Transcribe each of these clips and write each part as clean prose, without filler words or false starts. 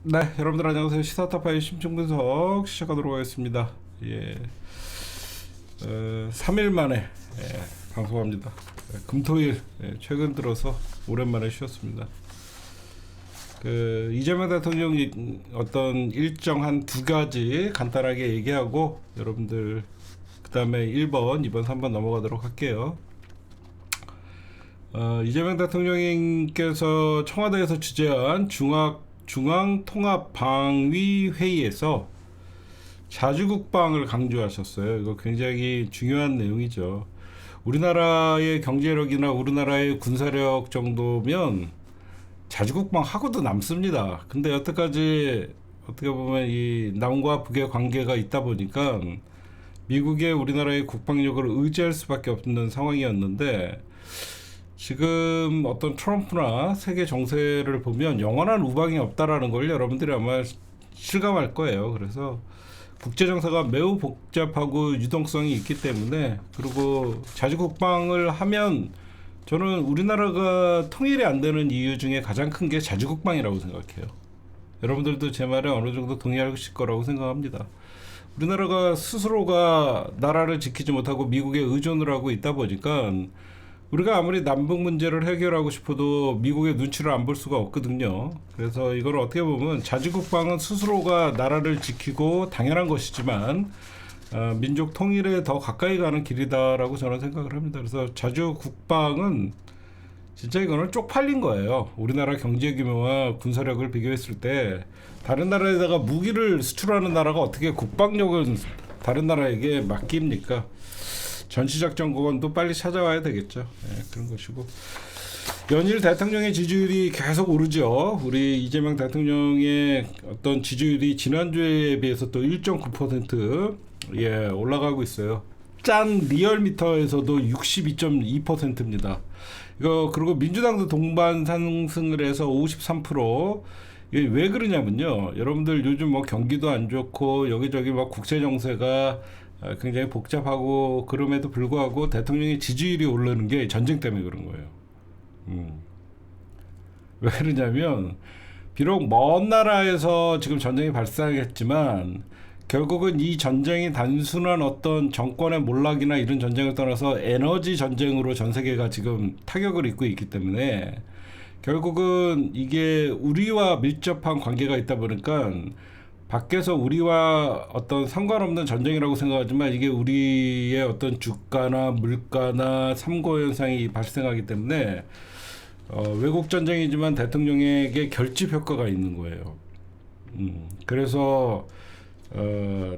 네, 여러분들 안녕하세요. 시사타파의 심층분석 시작하도록 하겠습니다. 예, 3일 만에 방송합니다. 금토일 최근 들어서 오랜만에 쉬었습니다. 이재명 대통령 어떤 일정 한 두 가지 간단하게 얘기하고 여러분들 그 다음에 1번, 2번, 3번 넘어가도록 할게요. 이재명 대통령께서 청와대에서 주재한 중앙통합방위회의에서 자주국방을 강조하셨어요. 이거 굉장히 중요한 내용이죠. 우리나라의 경제력이나 우리나라의 군사력 정도면 자주국방 하고도 남습니다. 근데 여태까지 어떻게 보면 이 남과 북의 관계가 있다 보니까 미국의 우리나라의 국방력을 의지할 수밖에 없는 상황이었는데, 지금 어떤 트럼프나 세계 정세를 보면 영원한 우방이 없다라는 걸 여러분들이 아마 실감할 거예요. 그래서 국제 정세가 매우 복잡하고 유동성이 있기 때문에, 그리고 자주국방을 하면 저는 우리나라가 통일이 안 되는 이유 중에 가장 큰 게 자주국방이라고 생각해요. 여러분들도 제 말에 어느 정도 동의하실 거라고 생각합니다. 우리나라가 스스로가 나라를 지키지 못하고 미국에 의존을 하고 있다 보니까 우리가 아무리 남북 문제를 해결하고 싶어도 미국의 눈치를 안 볼 수가 없거든요. 그래서 이걸 어떻게 보면 자주국방은 스스로가 나라를 지키고 당연한 것이지만 민족 통일에 더 가까이 가는 길이다라고 저는 생각을 합니다. 그래서 자주국방은 진짜 이거는 쪽팔린 거예요. 우리나라 경제 규모와 군사력을 비교했을 때 다른 나라에다가 무기를 수출하는 나라가 어떻게 국방력은 다른 나라에게 맡깁니까? 전시작전권도 빨리 찾아와야 되겠죠. 그런 것이고, 연일 대통령의 지지율이 계속 오르죠. 우리 이재명 대통령의 어떤 지지율이 지난주에 비해서 또 1.9% 올라가고 있어요. 짠 리얼미터에서도 62.2%입니다. 이거 그리고 민주당도 동반 상승을 해서 53%. 이게 왜 그러냐면요, 여러분들 요즘 뭐 경기도 안 좋고 여기저기 막 국제 정세가 굉장히 복잡하고 그럼에도 불구하고 대통령의 지지율이 오르는 게 전쟁 때문에 그런 거예요. 왜 그러냐면, 비록 먼 나라에서 지금 전쟁이 발생했지만 결국은 이 전쟁이 단순한 어떤 정권의 몰락이나 이런 전쟁을 떠나서 에너지 전쟁으로 전 세계가 지금 타격을 입고 있기 때문에, 결국은 이게 우리와 밀접한 관계가 있다 보니까 밖에서 우리와 어떤 상관없는 전쟁이라고 생각하지만 이게 우리의 어떤 주가나 물가나 삼고 현상이 발생하기 때문에 외국 전쟁이지만 대통령에게 결집 효과가 있는 거예요. 그래서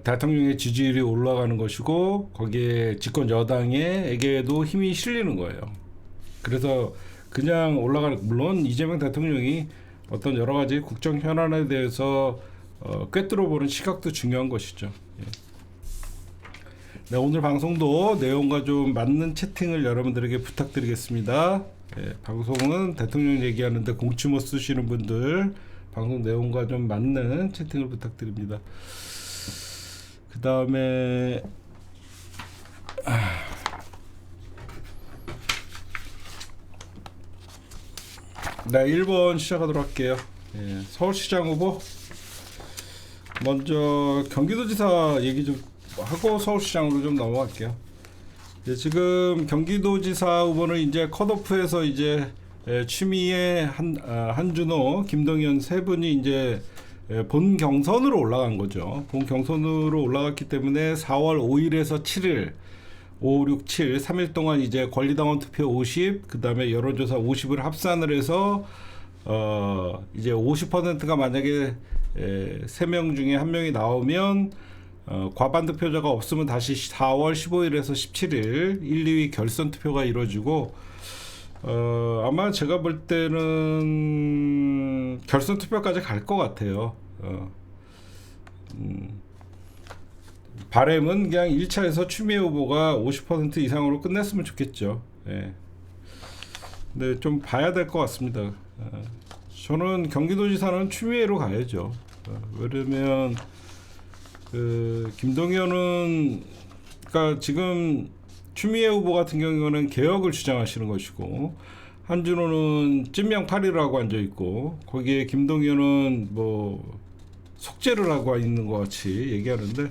대통령의 지지율이 올라가는 것이고 거기에 집권 여당에게도 힘이 실리는 거예요. 그래서 그냥 올라가는, 물론 이재명 대통령이 어떤 여러 가지 국정 현안에 대해서 꿰뚫어 보는 시각도 중요한 것이죠. 네, 오늘 방송도 내용과 좀 맞는 채팅을 여러분들에게 부탁드리겠습니다. 방송은 대통령 얘기하는데 공치 못 쓰시는 분들 방송 내용과 좀 맞는 채팅을 부탁드립니다. 그 다음에 네, 1번 시작하도록 할게요. 서울시장 후보, 먼저 경기도지사 얘기 좀 하고 서울시장으로 좀 넘어갈게요. 지금 경기도지사 후보는 이제 컷오프에서 이제 추미애, 한준호, 김동연 세 분이 이제 본 경선으로 올라간 거죠. 본 경선으로 올라갔기 때문에 4월 5일에서 7일 5, 6, 7, 3일 동안 이제 권리당원 투표 50, 그 다음에 여론조사 50을 합산을 해서 이제 50%가 만약에 3명 중에 1명이 나오면 과반 득표자가 없으면 다시 4월 15일에서 17일 1, 2위 결선 투표가 이루어지고, 아마 제가 볼 때는 결선 투표까지 갈 것 같아요. 바람은 그냥 1차에서 추미애 후보가 50% 이상으로 끝냈으면 좋겠죠. 근데 좀 봐야 될 것 같습니다. 저는 경기도지사는 추미애로 가야죠. 왜냐면 김동연은, 그러니까 지금 추미애 후보 같은 경우는 개혁을 주장하시는 것이고, 한준호는 찐명 8이라고 앉아 있고, 거기에 김동연은 뭐 속죄를 하고 있는 것 같이 얘기하는데,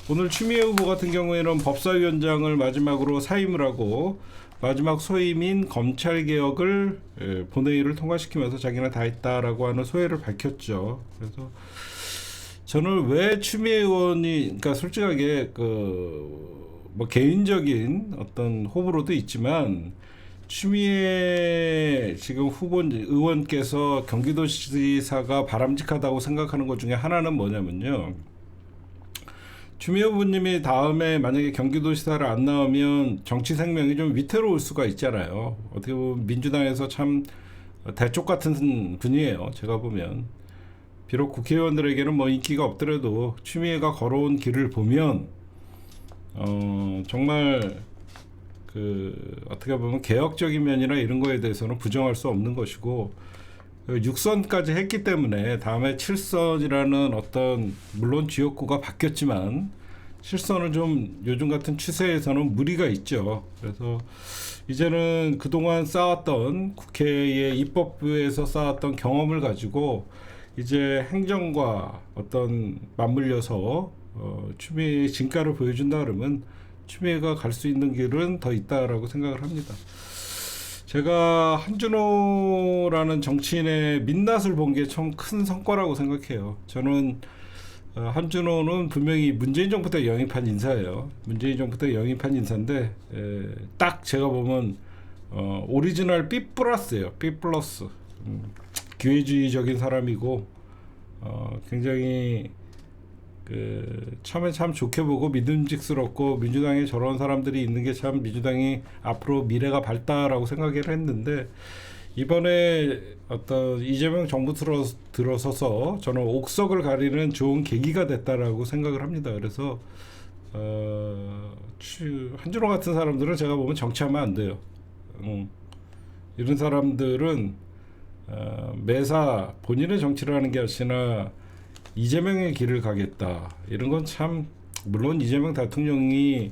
오늘 추미애 후보 같은 경우에는 법사위원장을 마지막으로 사임을 하고 마지막 소임인 검찰개혁을 본회의를 통과시키면서 자기는 다 했다라고 하는 소회를 밝혔죠. 그래서 저는 왜 추미애 의원이, 그러니까 솔직하게 뭐 개인적인 어떤 호불호도 있지만, 추미애 지금 의원께서 경기도지사가 바람직하다고 생각하는 것 중에 하나는 뭐냐면요, 추미애 후보님이 다음에 만약에 경기도지사를 안 나오면 정치 생명이 좀 위태로울 수가 있잖아요. 어떻게 보면 민주당에서 참 대쪽 같은 분이에요, 제가 보면. 비록 국회의원들에게는 뭐 인기가 없더라도 추미애가 걸어온 길을 보면 정말 어떻게 보면 개혁적인 면이나 이런 거에 대해서는 부정할 수 없는 것이고, 6선까지 했기 때문에 다음에 7선이라는 어떤, 물론 지역구가 바뀌었지만 7선은 좀 요즘 같은 추세에서는 무리가 있죠. 그래서 이제는 그동안 쌓았던, 국회의 입법부에서 쌓았던 경험을 가지고 이제 행정과 어떤 맞물려서 추미애의 진가를 보여준다 그러면 추미애가 갈 수 있는 길은 더 있다라고 생각을 합니다. 제가 한준호라는 정치인의 민낯을 본 게 참 큰 성과라고 생각해요. 저는 한준호는 분명히 문재인 정부 때 영입한 인사예요. 문재인 정부 때 영입한 인사인데, 딱 제가 보면 오리지널 B 플러스예요. B 플러스. 기회주의적인 사람이고, 굉장히 처음에 참 좋게 보고 믿음직스럽고, 민주당에 저런 사람들이 있는 게 참 민주당이 앞으로 미래가 밝다라고 생각을 했는데, 이번에 어떤 이재명 정부 들어서서 저는 옥석을 가리는 좋은 계기가 됐다라고 생각을 합니다. 그래서 한준호 같은 사람들은 제가 보면 정치하면 안 돼요. 이런 사람들은 매사 본인의 정치를 하는 게 아니라 이재명의 길을 가겠다, 이런 건 참, 물론 이재명 대통령이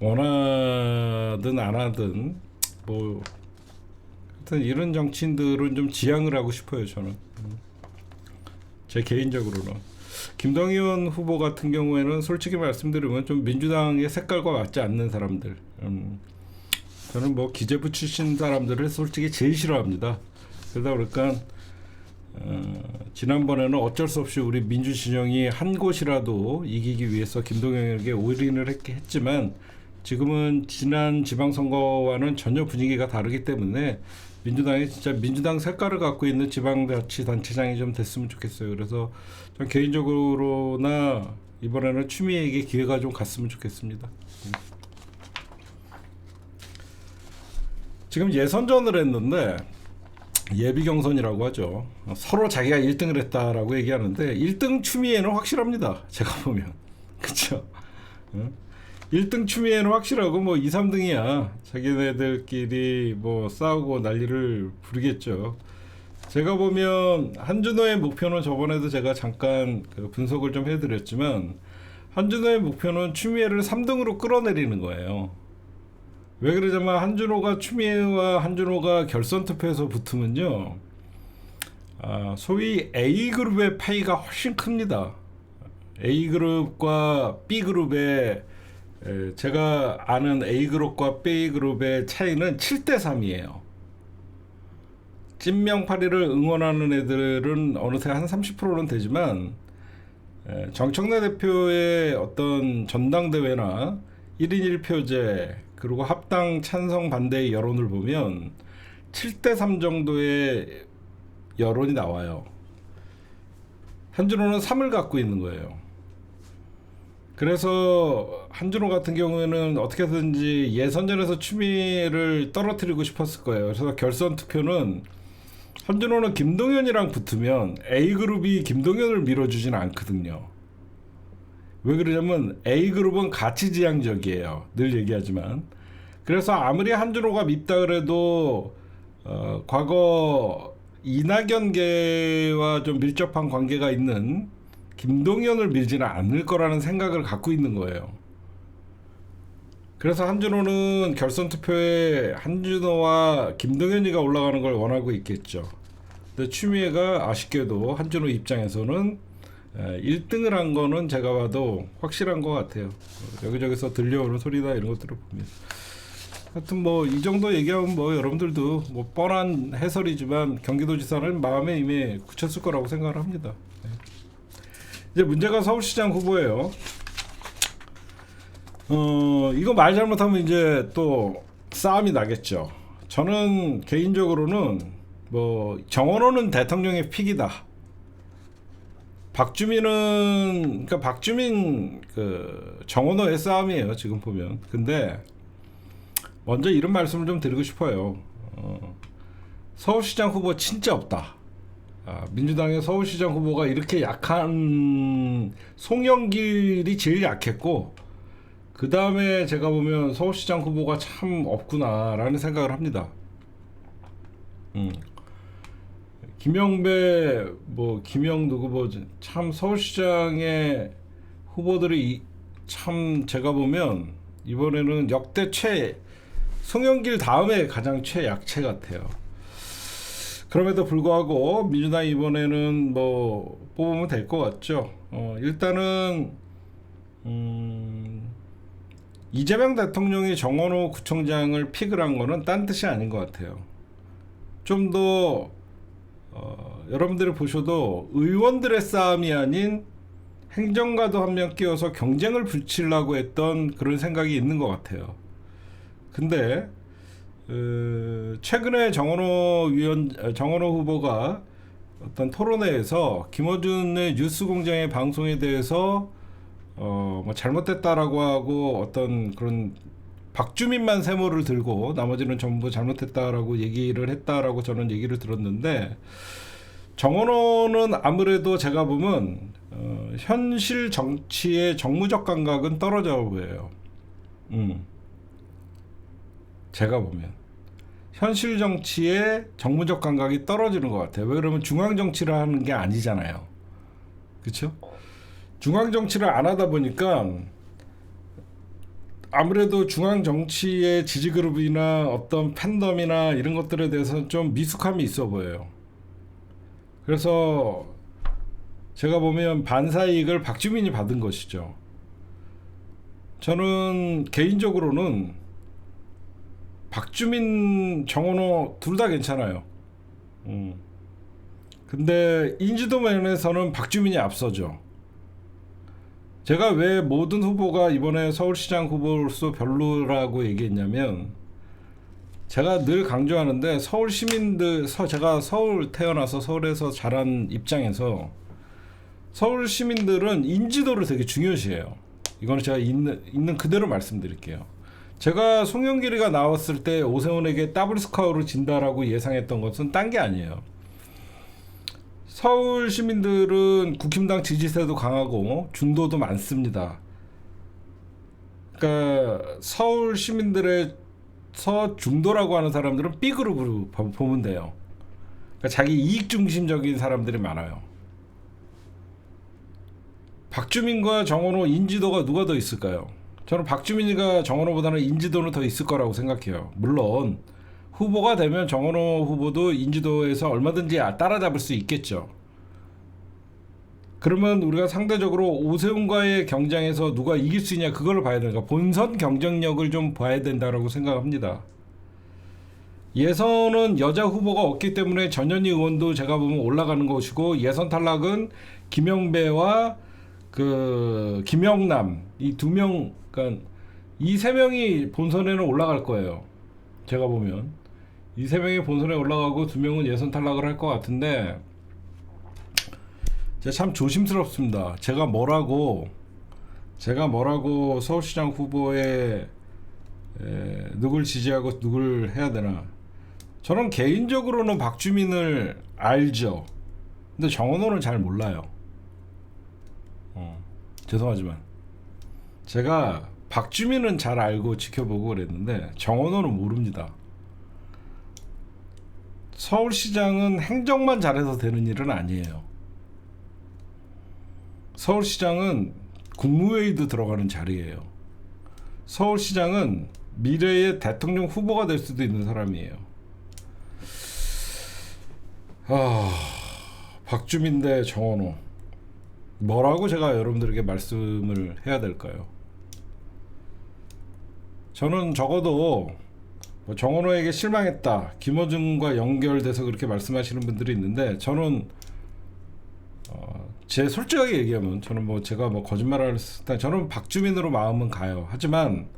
원하든 안 하든 뭐 하여튼 이런 정치인들은 좀 지양을 하고 싶어요, 저는. 제 개인적으로는. 김동연 후보 같은 경우에는 솔직히 말씀드리면 좀 민주당의 색깔과 맞지 않는 사람들, 저는 뭐 기재부 출신 사람들을 솔직히 제일 싫어합니다. 그러다 보니까 지난번에는 어쩔 수 없이 우리 민주진영이 한 곳이라도 이기기 위해서 김동연에게 올인을 했지만, 지금은 지난 지방선거와는 전혀 분위기가 다르기 때문에 민주당이 진짜 민주당 색깔을 갖고 있는 지방자치단체장이 좀 됐으면 좋겠어요. 그래서 전 개인적으로나 이번에는 추미애에게 기회가 좀 갔으면 좋겠습니다. 지금 예선전을 했는데, 예비경선이라고 하죠. 서로 자기가 1등을 했다라고 얘기하는데 1등 추미애는 확실합니다, 제가 보면. 그쵸? 1등 추미애는 확실하고 뭐 2, 3등이야 자기네들끼리 뭐 싸우고 난리를 부르겠죠. 제가 보면 한준호의 목표는, 저번에도 제가 잠깐 분석을 좀 해드렸지만, 한준호의 목표는 추미애를 3등으로 끌어내리는 거예요. 왜 그러냐면 추미애와 한준호가 결선 투표에서 붙으면요, 소위 A그룹의 파이가 훨씬 큽니다. A그룹과 B그룹의, 제가 아는 A그룹과 B그룹의 차이는 7대3이에요. 찐명파리를 응원하는 애들은 어느새 한 30%는 되지만, 정청래 대표의 어떤 전당대회나 1인 1표제 그리고 합당 찬성 반대의 여론을 보면 7대3 정도의 여론이 나와요. 한준호는 3을 갖고 있는 거예요. 그래서 한준호 같은 경우에는 어떻게든지 예선전에서 추미애를 떨어뜨리고 싶었을 거예요. 그래서 결선 투표는, 한준호는 김동연이랑 붙으면 A그룹이 김동연을 밀어주지는 않거든요. 왜 그러냐면 A그룹은 가치지향적이에요, 늘 얘기하지만. 그래서 아무리 한준호가 밉다 그래도 과거 이낙연계와 좀 밀접한 관계가 있는 김동연을 밀지는 않을 거라는 생각을 갖고 있는 거예요. 그래서 한준호는 결선 투표에 한준호와 김동연이가 올라가는 걸 원하고 있겠죠. 근데 추미애가 아쉽게도 한준호 입장에서는 1등을 한 거는 제가 봐도 확실한 것 같아요. 여기저기서 들려오는 소리나 이런 것들을 보면. 하여튼 뭐 이 정도 얘기하면 뭐 여러분들도 뭐 뻔한 해설이지만 경기도지사는 마음에 이미 굳혔을 거라고 생각을 합니다. 이제 문제가 서울시장 후보예요. 이거 말 잘못하면 이제 또 싸움이 나겠죠. 저는 개인적으로는 뭐 정원호는 대통령의 픽이다. 그러니까 박주민 그 정원호의 싸움이에요 지금 보면. 근데 먼저 이런 말씀을 좀 드리고 싶어요. 서울시장 후보 진짜 없다. 민주당의 서울시장 후보가 이렇게 약한 송영길이 제일 약했고, 그 다음에 제가 보면 서울시장 후보가 참 없구나라는 생각을 합니다. 김영배 김영 누구 참 서울시장의 후보들이 참 제가 보면 이번에는 역대 송영길 다음에 가장 최약체 같아요. 그럼에도 불구하고 민주당이 이번에는 뭐 뽑으면 될 것 같죠. 일단은 이재명 대통령이 정원호 구청장을 픽을 한 거는 딴 뜻이 아닌 것 같아요. 좀 더 여러분들이 보셔도 의원들의 싸움이 아닌 행정가도 한 명 끼워서 경쟁을 붙이려고 했던 그런 생각이 있는 것 같아요. 근데 최근에 정원호 후보가 어떤 토론회에서 김어준의 뉴스공장의 방송에 대해서 뭐 잘못됐다라고 하고 어떤 그런 박주민만 세모를 들고 나머지는 전부 잘못했다라고 얘기를 했다라고 저는 얘기를 들었는데, 정원호는 아무래도 제가 보면 현실 정치의 정무적 감각은 떨어져 보여요. 제가 보면 현실 정치의 정무적 감각이 떨어지는 것 같아요. 왜 그러면 중앙 정치를 하는 게 아니잖아요. 그렇죠? 중앙 정치를 안 하다 보니까 아무래도 중앙 정치의 지지 그룹이나 어떤 팬덤이나 이런 것들에 대해서 좀 미숙함이 있어 보여요. 그래서 제가 보면 반사이익을 박주민이 받은 것이죠. 저는 개인적으로는 박주민, 정원호 둘 다 괜찮아요. 근데 인지도 면에서는 박주민이 앞서죠. 제가 왜 모든 후보가 이번에 서울시장 후보로서 별로라고 얘기했냐면, 제가 늘 강조하는데 서울 시민들, 제가 서울 태어나서 서울에서 자란 입장에서 서울 시민들은 인지도를 되게 중요시해요. 이거는 제가 있는 그대로 말씀드릴게요. 제가 송영길이가 나왔을 때 오세훈에게 더블 스코어로 진다라고 예상했던 것은 딴 게 아니에요. 서울 시민들은 국힘당 지지세도 강하고 중도도 많습니다. 그러니까 서울 시민들의 서중도라고 하는 사람들은 B그룹으로 보면 돼요. 그러니까 자기 이익 중심적인 사람들이 많아요. 박주민과 정원호 인지도가 누가 더 있을까요? 저는 박주민이가 정원호보다는 인지도는 더 있을 거라고 생각해요. 물론 후보가 되면 정원호 후보도 인지도에서 얼마든지 따라잡을 수 있겠죠. 그러면 우리가 상대적으로 오세훈과의 경쟁에서 누가 이길 수 있냐, 그걸 봐야 되니까 본선 경쟁력을 좀 봐야 된다고 생각합니다. 예선은 여자 후보가 없기 때문에 전현희 의원도 제가 보면 올라가는 것이고, 예선 탈락은 김영배와 김영남, 이 두 명, 그러니까 이 세 명이 본선에는 올라갈 거예요. 제가 보면 이 세 명이 본선에 올라가고 두 명은 예선 탈락을 할 것 같은데, 제가 참 조심스럽습니다. 제가 뭐라고 서울시장 후보에 누굴 지지하고 누굴 해야 되나. 저는 개인적으로는 박주민을 알죠. 근데 정원호는 잘 몰라요. 죄송하지만 제가 박주민은 잘 알고 지켜보고 그랬는데 정원호는 모릅니다. 서울시장은 행정만 잘해서 되는 일은 아니에요. 서울시장은 국무회의도 들어가는 자리예요. 서울시장은 미래의 대통령 후보가 될 수도 있는 사람이에요. 박주민 대 정원호. 뭐라고 제가 여러분들에게 말씀을 해야 될까요? 저는 적어도 뭐 정원호에게 실망했다, 김어준과 연결돼서 그렇게 말씀하시는 분들이 있는데, 저는 제 솔직하게 얘기하면, 저는 뭐 제가 뭐 거짓말을 했을 때 저는 박주민으로 마음은 가요. 하지만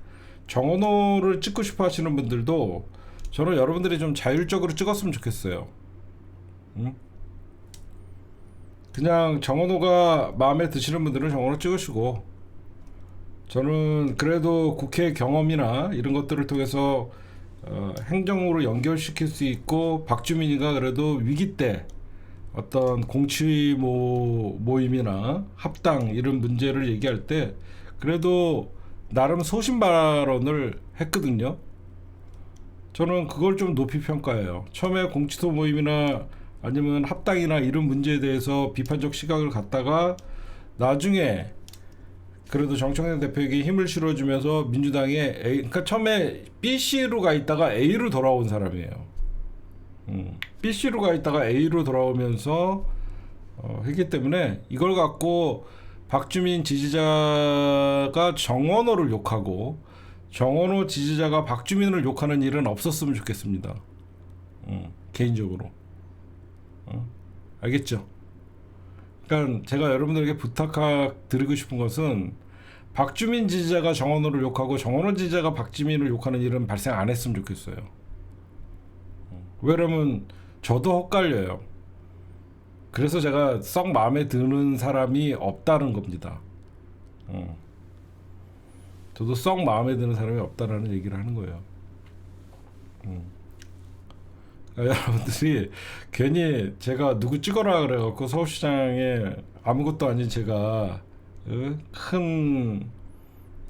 정원호를 찍고 싶어 하시는 분들도 저는 여러분들이 좀 자율적으로 찍었으면 좋겠어요. 응? 그냥 정원호가 마음에 드시는 분들은 정원호 찍으시고, 저는 그래도 국회 경험이나 이런 것들을 통해서 행정으로 연결시킬 수 있고, 박주민이가 그래도 위기 때 어떤 공치 모임이나 합당 이런 문제를 얘기할 때 그래도 나름 소신 발언을 했거든요. 저는 그걸 좀 높이 평가해요. 처음에 공치소 모임이나 아니면 합당이나 이런 문제에 대해서 비판적 시각을 갖다가 나중에 그래도 정청래 대표에게 힘을 실어주면서 민주당에 그러니까 처음에 BC로 가 있다가 A로 돌아온 사람이에요. BC로 가 있다가 A로 돌아오면서 했기 때문에, 이걸 갖고 박주민 지지자가 정원호를 욕하고 정원호 지지자가 박주민을 욕하는 일은 없었으면 좋겠습니다. 개인적으로. 알겠죠? 그러니까 제가 여러분들에게 부탁드리고 싶은 것은, 박주민 지지자가 정원호를 욕하고 정원호 지지자가 박주민을 욕하는 일은 발생 안 했으면 좋겠어요. 왜냐면 저도 헛갈려요. 그래서 제가 썩 마음에 드는 사람이 없다는 겁니다. 저도 썩 마음에 드는 사람이 없다라는 얘기를 하는 거예요. 그러니까 여러분들이 괜히 제가 누구 찍어라 그래갖고 서울시장에 아무것도 아닌 제가 큰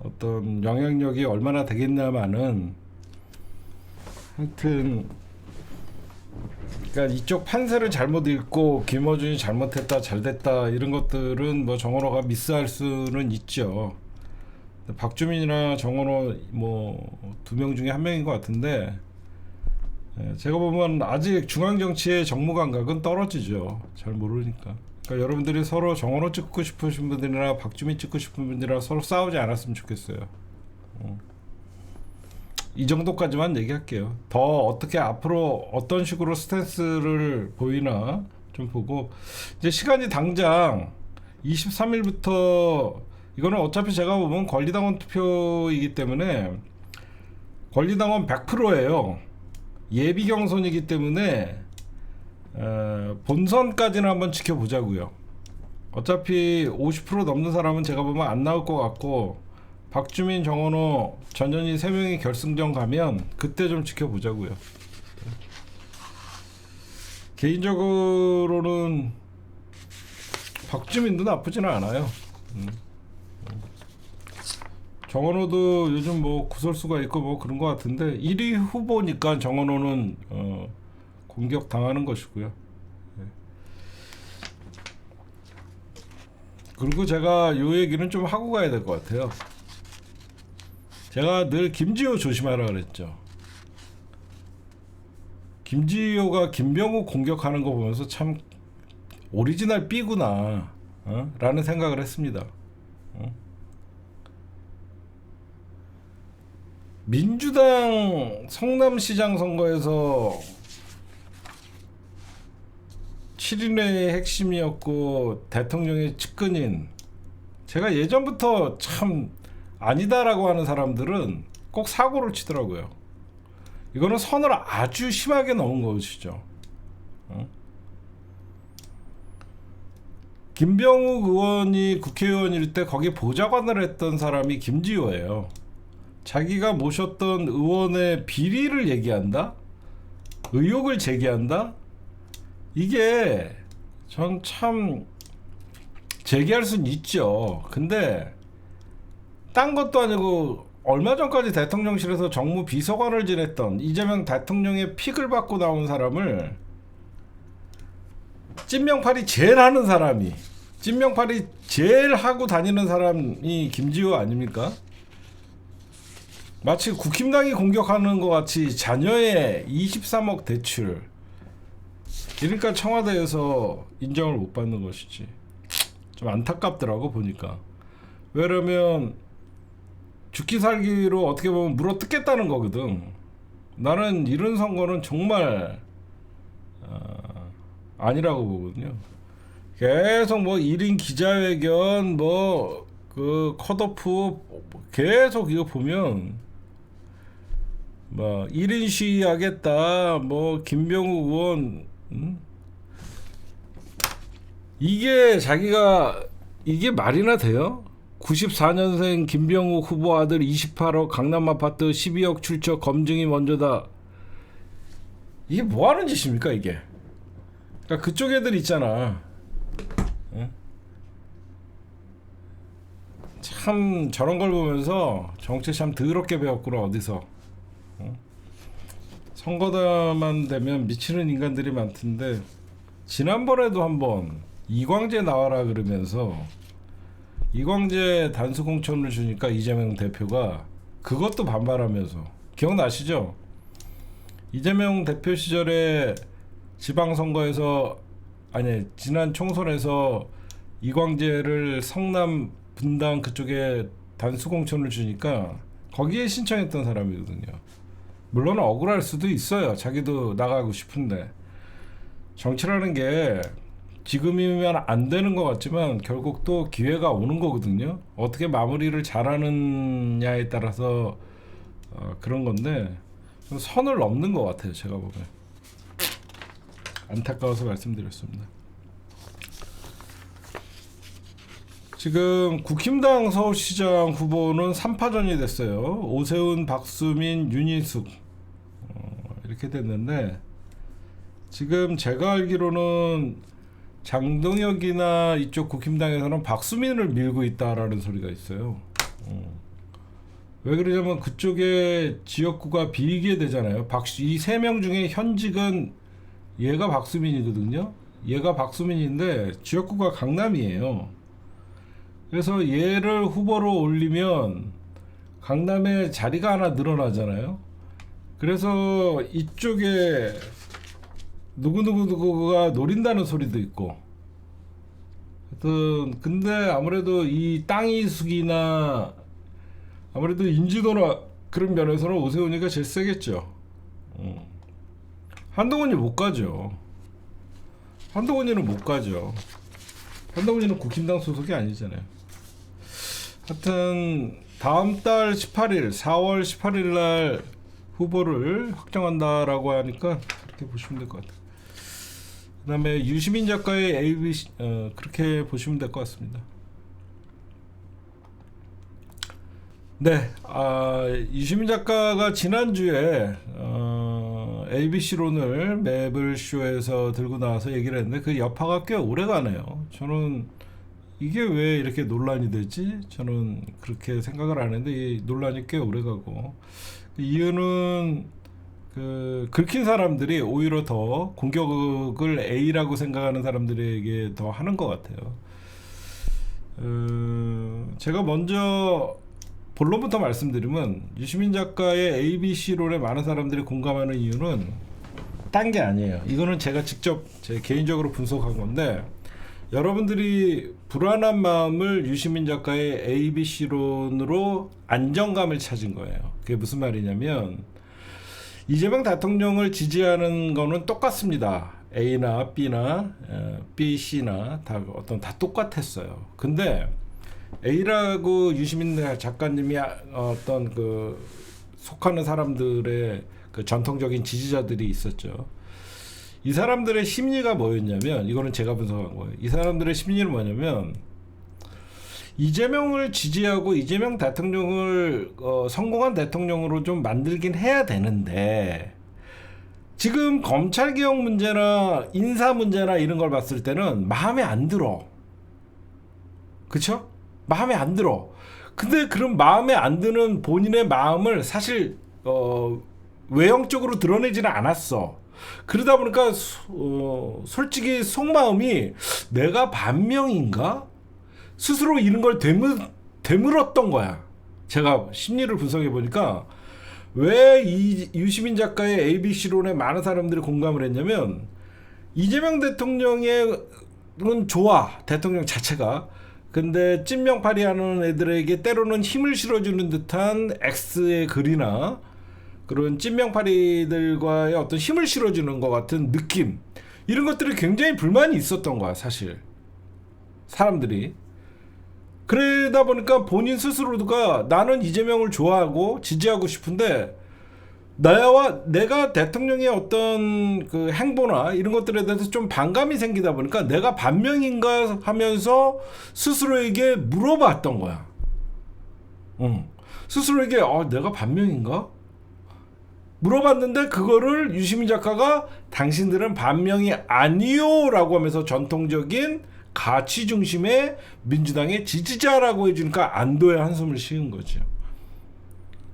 어떤 영향력이 얼마나 되겠냐마는, 하여튼 그러니까 이쪽 판세를 잘못 읽고 김어준이 잘못했다 잘됐다 이런 것들은 뭐 정원호가 미스할 수는 있죠. 박주민이나 정원호 뭐 두 명 중에 한 명인 것 같은데, 제가 보면 아직 중앙 정치의 정무 감각은 떨어지죠. 잘 모르니까. 그러니까 여러분들이 서로 정원호 찍고 싶으신 분들이나 박주민 찍고 싶은 분들이랑 서로 싸우지 않았으면 좋겠어요. 이 정도까지만 얘기할게요. 더 어떻게 앞으로 어떤 식으로 스탠스를 보이나 좀 보고, 이제 시간이 당장 23일부터, 이거는 어차피 제가 보면 권리당원 투표이기 때문에 권리당원 100%예요. 예비 경선이기 때문에 본선까지는 한번 지켜보자고요. 어차피 50% 넘는 사람은 제가 보면 안 나올 것 같고, 박주민, 정원호, 전현희 3명이 결승전 가면 그때 좀 지켜보자고요. 개인적으로는 박주민도 나쁘지는 않아요. 정원호도 요즘 뭐 구설수가 있고 뭐 그런 것 같은데, 1위 후보니까 정원호는 공격 당하는 것이고요. 그리고 제가 요 얘기는 좀 하고 가야 될 것 같아요. 제가 늘 김지호 조심하라 그랬죠. 김지호가 김병욱 공격하는 거 보면서 참 오리지널 B구나 라는 생각을 했습니다. 민주당 성남시장 선거에서 7인회의 핵심이었고 대통령의 측근인, 제가 예전부터 참 아니다라고 하는 사람들은 꼭 사고를 치더라고요. 이거는 선을 아주 심하게 넘은 것이죠. 김병욱 의원이 국회의원일 때 거기 보좌관을 했던 사람이 김지호예요. 자기가 모셨던 의원의 비리를 얘기한다? 의혹을 제기한다? 이게 전 참 제기할 수는 있죠. 근데 딴 것도 아니고 얼마 전까지 대통령실에서 정무 비서관을 지냈던 이재명 대통령의 픽을 받고 나온 사람을, 찐명팔이 제일 하는 사람이, 찐명팔이 제일 하고 다니는 사람이 김지호 아닙니까? 마치 국힘당이 공격하는 것 같이 자녀의 23억 대출, 그러니까 청와대에서 인정을 못 받는 것이지. 좀 안타깝더라고 보니까. 왜냐면 죽기 살기로 어떻게 보면 물어 뜯겠다는 거거든. 나는 이런 선거는 정말 아니라고 보거든요. 계속 뭐 1인 기자회견 뭐 그 컷오프 계속 이거 보면 뭐 1인 시위하겠다 뭐 김병우 의원 이게 자기가 이게 말이나 돼요? 94년생 김병우 후보 아들 28억 강남 아파트 12억 출처 검증이 먼저다. 이게 뭐 하는 짓입니까 이게? 그러니까 그쪽 애들 있잖아. 응? 참 저런 걸 보면서 정치 참 더럽게 배웠구나 어디서. 응? 선거만 되면 미치는 인간들이 많던데 지난번에도 한번 이광재 나와라 그러면서 이광재 단수 공천을 주니까 이재명 대표가 그것도 반발하면서 기억나시죠? 이재명 대표 시절에 지방선거에서 아니 지난 총선에서 이광재를 성남 분당 그쪽에 단수 공천을 주니까 거기에 신청했던 사람이거든요. 물론 억울할 수도 있어요. 자기도 나가고 싶은데 정치라는 게 지금이면 안 되는 것 같지만 결국 또 기회가 오는 거거든요. 어떻게 마무리를 잘하느냐에 따라서 그런 건데 선을 넘는 것 같아요. 제가 보면 안타까워서 말씀드렸습니다. 지금 국힘당 서울시장 후보는 3파전이 됐어요. 오세훈, 박수민, 윤희숙 이렇게 됐는데 지금 제가 알기로는 장동혁이나 이쪽 국힘당에서는 박수민을 밀고 있다라는 소리가 있어요. 왜 그러냐면 그쪽에 지역구가 비게 되잖아요. 이 세 명 중에 현직은 얘가 박수민이거든요. 얘가 박수민인데 지역구가 강남이에요. 그래서 얘를 후보로 올리면 강남에 자리가 하나 늘어나잖아요. 그래서 이쪽에 누구가 노린다는 소리도 있고. 하여튼 근데 아무래도 이 땅이숙이나 아무래도 인지도나 그런 면에서는 오세훈이가 제일 세겠죠. 한동훈이 못 가죠. 한동훈이는 못 가죠. 한동훈이는 국힘당 소속이 아니잖아요. 하여튼 다음 달 18일 4월 18일 날 후보를 확정한다라고 하니까 그렇게 보시면 될 것 같아요. 그 다음에 유시민 작가의 ABC 그렇게 보시면 될 것 같습니다. 네, 유시민 작가가 지난주에 ABC론을 매블쇼에서 들고 나와서 얘기를 했는데 그 여파가 꽤 오래가네요. 저는 이게 왜 이렇게 논란이 되지? 저는 그렇게 생각을 안 했는데 이 논란이 꽤 오래가고 이유는 긁힌 사람들이 오히려 더 공격을 A라고 생각하는 사람들에게 더 하는 것 같아요. 제가 먼저 본론부터 말씀드리면 유시민 작가의 ABC론에 많은 사람들이 공감하는 이유는 딴 게 아니에요. 이거는 제가 직접 제 개인적으로 분석한 건데 여러분들이 불안한 마음을 유시민 작가의 ABC론으로 안정감을 찾은 거예요. 그게 무슨 말이냐면 이재명 대통령을 지지하는 거는 똑같습니다. A나 B나 B, C나 다 똑같았어요. 근데 A라고 유시민 작가님이 어떤 그 속하는 사람들의 그 전통적인 지지자들이 있었죠. 이 사람들의 심리가 뭐였냐면 이거는 제가 분석한 거예요. 이 사람들의 심리는 뭐냐면 이재명을 지지하고 이재명 대통령을 성공한 대통령으로 좀 만들긴 해야 되는데 지금 검찰개혁 문제나 인사 문제나 이런 걸 봤을 때는 마음에 안 들어. 그쵸? 마음에 안 들어. 근데 그런 마음에 안 드는 본인의 마음을 사실 외형적으로 드러내지는 않았어. 그러다 보니까 솔직히 속마음이 내가 반명인가? 스스로 이런 걸 되물었던 거야. 제가 심리를 분석해 보니까 왜 이 유시민 작가의 ABC론에 많은 사람들이 공감을 했냐면 이재명 대통령의 좋아, 대통령 자체가. 근데 찐명파리 하는 애들에게 때로는 힘을 실어주는 듯한 X의 글이나 그런 찐명파리들과의 어떤 힘을 실어주는 것 같은 느낌, 이런 것들이 굉장히 불만이 있었던 거야 사실 사람들이. 그러다 보니까 본인 스스로가 나는 이재명을 좋아하고 지지하고 싶은데 내가 대통령의 어떤 그 행보나 이런 것들에 대해서 좀 반감이 생기다 보니까 내가 반명인가 하면서 스스로에게 물어봤던 거야. 스스로에게 내가 반명인가? 물어봤는데 그거를 유시민 작가가 당신들은 반명이 아니요 라고 하면서 전통적인 가치 중심의 민주당의 지지자라고 해주니까 안도의 한숨을 쉬는 거죠.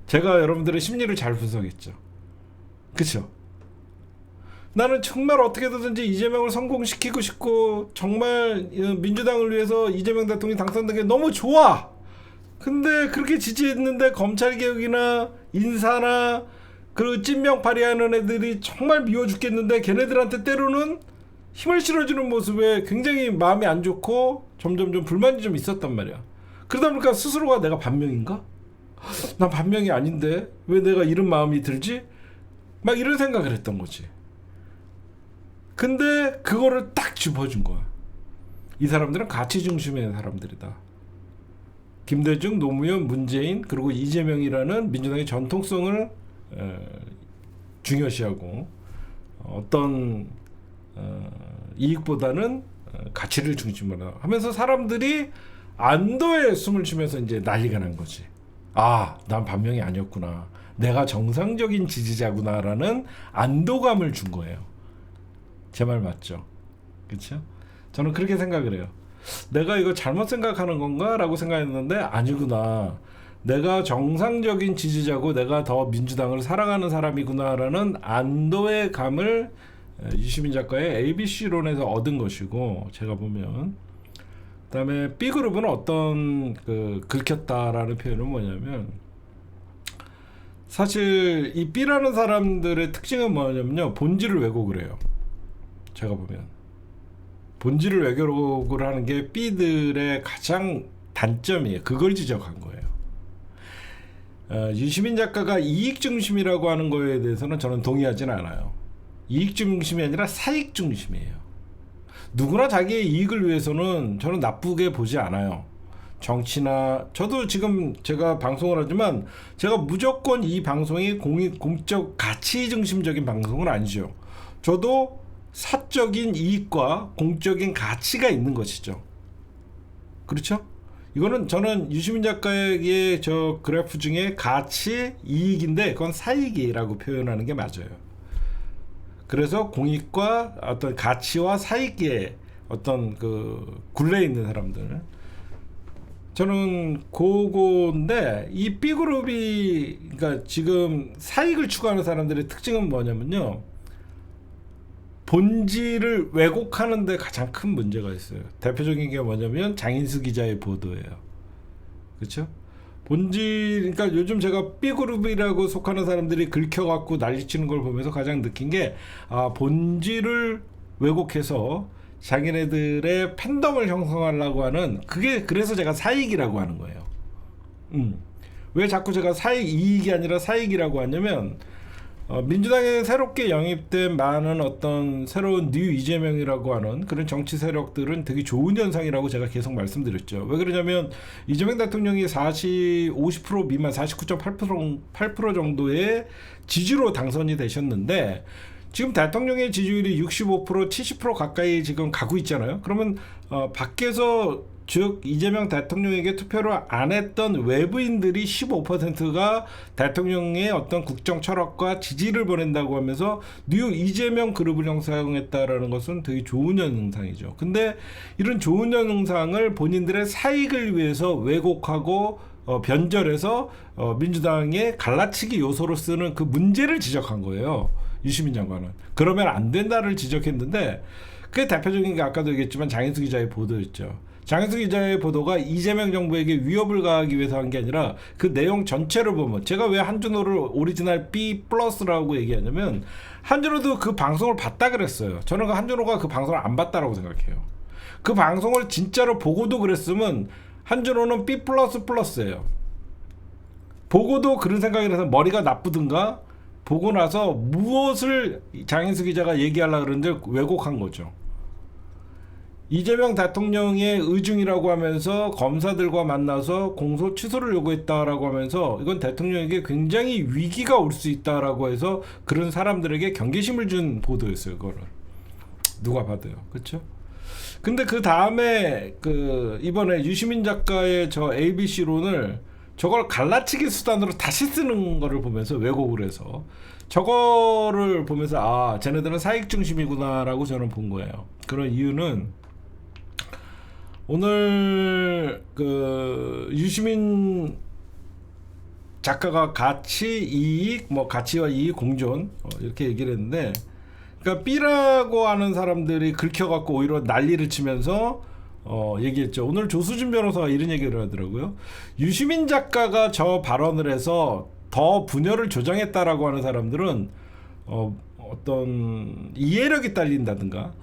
제가 여러분들의 심리를 잘 분석했죠. 그쵸? 나는 정말 어떻게든지 이재명을 성공시키고 싶고 정말 민주당을 위해서 이재명 대통령이 당선된 게 너무 좋아. 근데 그렇게 지지했는데 검찰개혁이나 인사나 그 찐명파리하는 애들이 정말 미워 죽겠는데 걔네들한테 때로는 힘을 실어주는 모습에 굉장히 마음이 안 좋고 점점 좀 불만이 좀 있었단 말이야. 그러다 보니까 스스로가 내가 반명인가? 난 반명이 아닌데 왜 내가 이런 마음이 들지? 막 이런 생각을 했던 거지. 근데 그거를 딱 짚어준 거야. 이 사람들은 가치 중심의 사람들이다. 김대중, 노무현, 문재인 그리고 이재명이라는 민주당의 전통성을 중요시하고 어떤 이익보다는 가치를 중심으로 하면서 사람들이 안도의 숨을 쉬면서 이제 난리가 난 거지. 난 반명이 아니었구나. 내가 정상적인 지지자구나라는 안도감을 준 거예요. 제 말 맞죠? 그렇죠? 저는 그렇게 생각을 해요. 내가 이거 잘못 생각하는 건가? 라고 생각했는데 아니구나. 내가 정상적인 지지자고 내가 더 민주당을 사랑하는 사람이구나라는 안도의 감을 유시민 작가의 ABC론에서 얻은 것이고, 제가 보면 그다음에 B그룹은 어떤 긁혔다라는 표현은 뭐냐면, 사실 이 B라는 사람들의 특징은 뭐냐면요, 본질을 왜곡을 해요. 제가 보면 본질을 왜곡을 하는 게 B들의 가장 단점이에요. 그걸 지적한 거예요. 유시민 작가가 이익 중심이라고 하는 거에 대해서는 저는 동의하지는 않아요. 이익 중심이 아니라 사익 중심이에요. 누구나 자기의 이익을 위해서는 저는 나쁘게 보지 않아요. 정치나, 저도 지금 제가 방송을 하지만 제가 무조건 이 방송이 공적 가치 중심적인 방송은 아니죠. 저도 사적인 이익과 공적인 가치가 있는 것이죠. 그렇죠? 이거는 저는 유시민 작가의 저 그래프 중에 가치, 이익인데 그건 사익이라고 표현하는 게 맞아요. 그래서 공익과 어떤 가치와 사익의 어떤 그 굴레에 있는 사람들, 저는 그거인데, 이 B그룹이 그러니까 지금 사익을 추구하는 사람들의 특징은 뭐냐면요, 본질을 왜곡하는 데 가장 큰 문제가 있어요. 대표적인 게 뭐냐면 장인수 기자의 보도예요. 그렇죠? 그러니까 요즘 제가 B그룹이라고 속하는 사람들이 긁혀갖고 난리치는 걸 보면서 가장 느낀 게, 본질을 왜곡해서 자기네들의 팬덤을 형성하려고 하는, 그래서 제가 사익이라고 하는 거예요. 왜 자꾸 제가 이익이 아니라 사익이라고 하냐면, 민주당에 새롭게 영입된 많은 어떤 새로운 뉴 이재명이라고 하는 그런 정치 세력들은 되게 좋은 현상이라고 제가 계속 말씀드렸죠. 왜 그러냐면 이재명 대통령이 50% 미만 49.8% 정도의 지지로 당선이 되셨는데, 지금 대통령의 지지율이 65%, 70% 가까이 지금 가고 있잖아요. 그러면 밖에서, 즉 이재명 대통령에게 투표를 안 했던 외부인들이 15%가 대통령의 어떤 국정 철학과 지지를 보낸다고 하면서 뉴 이재명 그룹을 형성했다라는 것은 되게 좋은 현상이죠. 근데 이런 좋은 현상을 본인들의 사익을 위해서 왜곡하고 변절해서 민주당의 갈라치기 요소로 쓰는 그 문제를 지적한 거예요. 유시민 장관은. 그러면 안 된다를 지적했는데, 그게 대표적인 게 아까도 얘기했지만 장인수 기자의 보도였죠. 장인수 기자의 보도가 이재명 정부에게 위협을 가하기 위해서 한 게 아니라 그 내용 전체를 보면, 제가 왜 한준호를 오리지널 B 플러스라고 얘기하냐면, 한준호도 그 방송을 봤다 그랬어요. 저는 한준호가 그 방송을 안 봤다라고 생각해요. 그 방송을 진짜로 보고도 그랬으면 한준호는 B 플러스 플러스예요. 보고도 그런 생각이 해서 머리가 나쁘든가, 보고 나서 무엇을 장인수 기자가 얘기하려고 그러는데 왜곡한 거죠. 이재명 대통령의 의중이라고 하면서 검사들과 만나서 공소 취소를 요구했다라고 하면서 이건 대통령에게 굉장히 위기가 올 수 있다라고 해서 그런 사람들에게 경계심을 준 보도였어요. 그거를 누가 봐도요. 그렇죠? 근데 그 다음에 그 이번에 유시민 작가의 저 ABC론을 저걸 갈라치기 수단으로 다시 쓰는 거를 보면서 왜곡을 해서 저거를 보면서 아, 쟤네들은 사익 중심이구나라고 저는 본 거예요. 그런 이유는 오늘 그 유시민 작가가 가치, 이익, 뭐 가치와 이익 공존 이렇게 얘기를 했는데, 그러니까 B라고 하는 사람들이 긁혀갖고 오히려 난리를 치면서 얘기했죠. 오늘 조수진 변호사가 이런 얘기를 하더라고요. 유시민 작가가 저 발언을 해서 더 분열을 조장했다라고 하는 사람들은 어떤 이해력이 딸린다든가,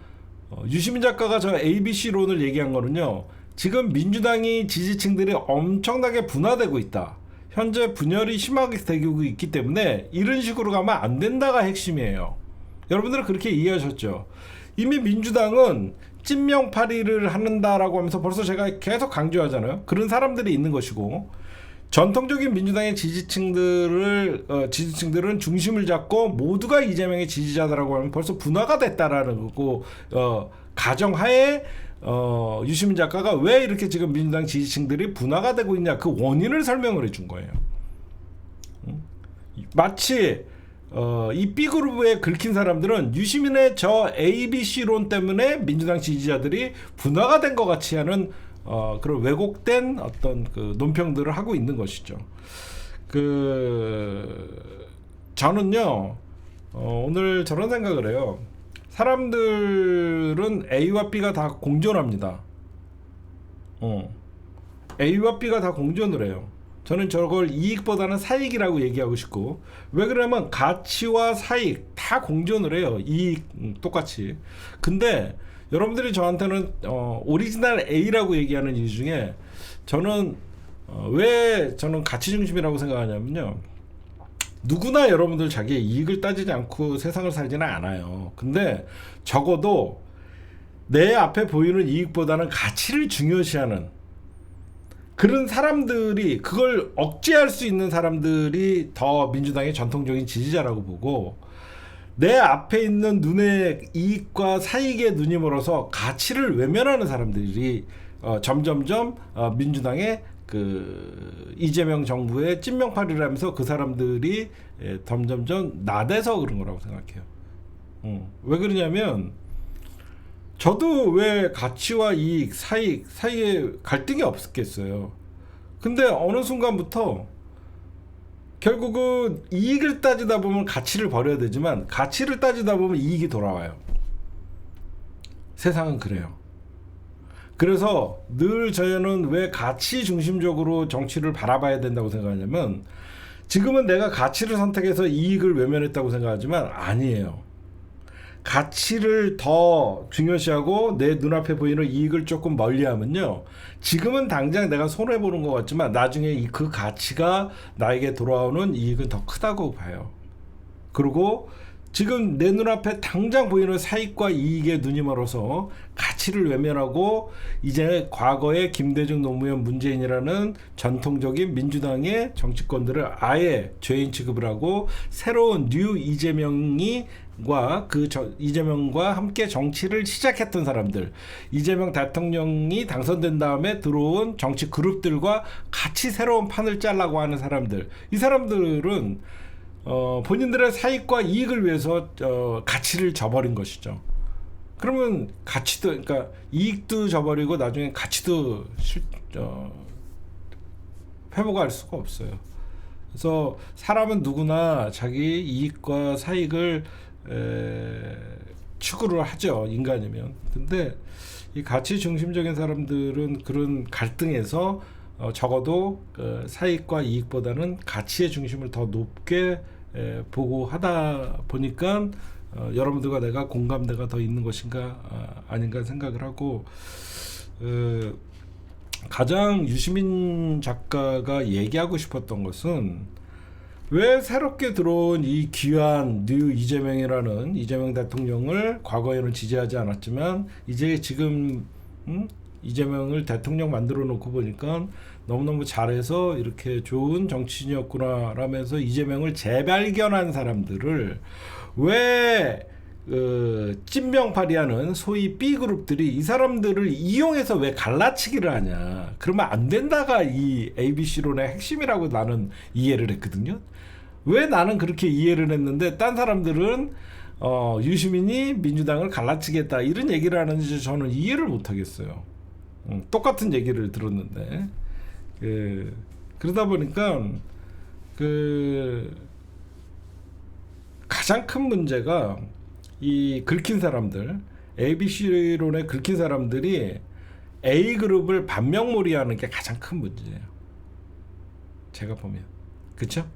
유시민 작가가 저 ABC론을 얘기한 거는요, 지금 민주당이 지지층들이 엄청나게 분화되고 있다, 현재 분열이 심하게 되고 있기 때문에 이런 식으로 가면 안 된다가 핵심이에요. 여러분들은 그렇게 이해하셨죠? 이미 민주당은 찐명파리를 하는다라고 하면서 벌써 제가 계속 강조하잖아요. 그런 사람들이 있는 것이고, 전통적인 민주당의 지지층들은 중심을 잡고 모두가 이재명의 지지자다라고 하면 벌써 분화가 됐다라는 거고, 가정하에 유시민 작가가 왜 이렇게 지금 민주당 지지층들이 분화가 되고 있냐, 그 원인을 설명을 해준 거예요. 마치 이 B그룹에 긁힌 사람들은 유시민의 저 ABC론 때문에 민주당 지지자들이 분화가 된 것 같이 하는 그런 왜곡된 어떤 그 논평들을 하고 있는 것이죠. 저는요, 오늘 저런 생각을 해요. 사람들은 A와 B가 다 공존합니다. A와 B가 다 공존을 해요. 저는 저걸 이익보다는 사익이라고 얘기하고 싶고, 왜 그러냐면 가치와 사익 다 공존을 해요. 이익 똑같이. 근데 여러분들이 저한테는 오리지널 A라고 얘기하는 이유 중에, 저는 왜 저는 가치 중심이라고 생각하냐면요, 누구나 여러분들 자기의 이익을 따지지 않고 세상을 살지는 않아요. 근데 적어도 내 앞에 보이는 이익보다는 가치를 중요시하는 그런 사람들이, 그걸 억제할 수 있는 사람들이 더 민주당의 전통적인 지지자라고 보고, 내 앞에 있는 눈의 이익과 사익에 눈이 멀어서 가치를 외면하는 사람들이 점점점 민주당의 그 이재명 정부의 찐명파리라면서 그 사람들이 점점점 나대서 그런 거라고 생각해요. 왜 그러냐면, 저도 왜 가치와 이익, 사익 사이에 갈등이 없었겠어요. 근데 어느 순간부터 결국은 이익을 따지다 보면 가치를 버려야 되지만, 가치를 따지다 보면 이익이 돌아와요. 세상은 그래요. 그래서 늘 저희는 왜 가치 중심적으로 정치를 바라봐야 된다고 생각하냐면, 지금은 내가 가치를 선택해서 이익을 외면했다고 생각하지만 아니에요. 가치를 더 중요시하고 내 눈앞에 보이는 이익을 조금 멀리하면요, 지금은 당장 내가 손해보는 것 같지만 나중에 그 가치가 나에게 돌아오는 이익은 더 크다고 봐요. 그리고 지금 내 눈앞에 당장 보이는 사익과 이익에 눈이 멀어서 가치를 외면하고, 이제 과거의 김대중, 노무현, 문재인이라는 전통적인 민주당의 정치권들을 아예 죄인 취급을 하고, 새로운 뉴 이재명과 함께 정치를 시작했던 사람들, 이재명 대통령이 당선된 다음에 들어온 정치 그룹들과 같이 새로운 판을 짜려고 하는 사람들, 이 사람들은 본인들의 사익과 이익을 위해서 가치를 저버린 것이죠. 그러면 가치도, 그러니까 이익도 저버리고 나중에 가치도 회복할 수가 없어요. 그래서 사람은 누구나 자기 이익과 사익을 추구를 하죠, 인간이면. 근데 이 가치 중심적인 사람들은 그런 갈등에서 적어도 사익과 이익보다는 가치의 중심을 더 높게 보고 하다 보니까 여러분들과 내가 공감대가 더 있는 것인가 아닌가 생각을 하고, 가장 유시민 작가가 얘기하고 싶었던 것은 왜 새롭게 들어온 이 귀한 뉴 이재명이라는 이재명 대통령을 과거에는 지지하지 않았지만 이제 지금 이재명을 대통령 만들어 놓고 보니까 너무너무 잘해서 이렇게 좋은 정치인이었구나 라면서 이재명을 재발견한 사람들을 왜 찐명파리하는 소위 B그룹들이 이 사람들을 이용해서 왜 갈라치기를 하냐. 그러면 안 된다가 이 ABC론의 핵심이라고 나는 이해를 했거든요. 왜 나는 그렇게 이해를 했는데 딴 사람들은 유시민이 민주당을 갈라치겠다 이런 얘기를 하는지 저는 이해를 못하겠어요. 똑같은 얘기를 들었는데 그러다 보니까 가장 큰 문제가 이 긁힌 사람들, ABC론에 긁힌 사람들이 A그룹을 반명몰이하는 게 가장 큰 문제예요. 제가 보면. 그쵸?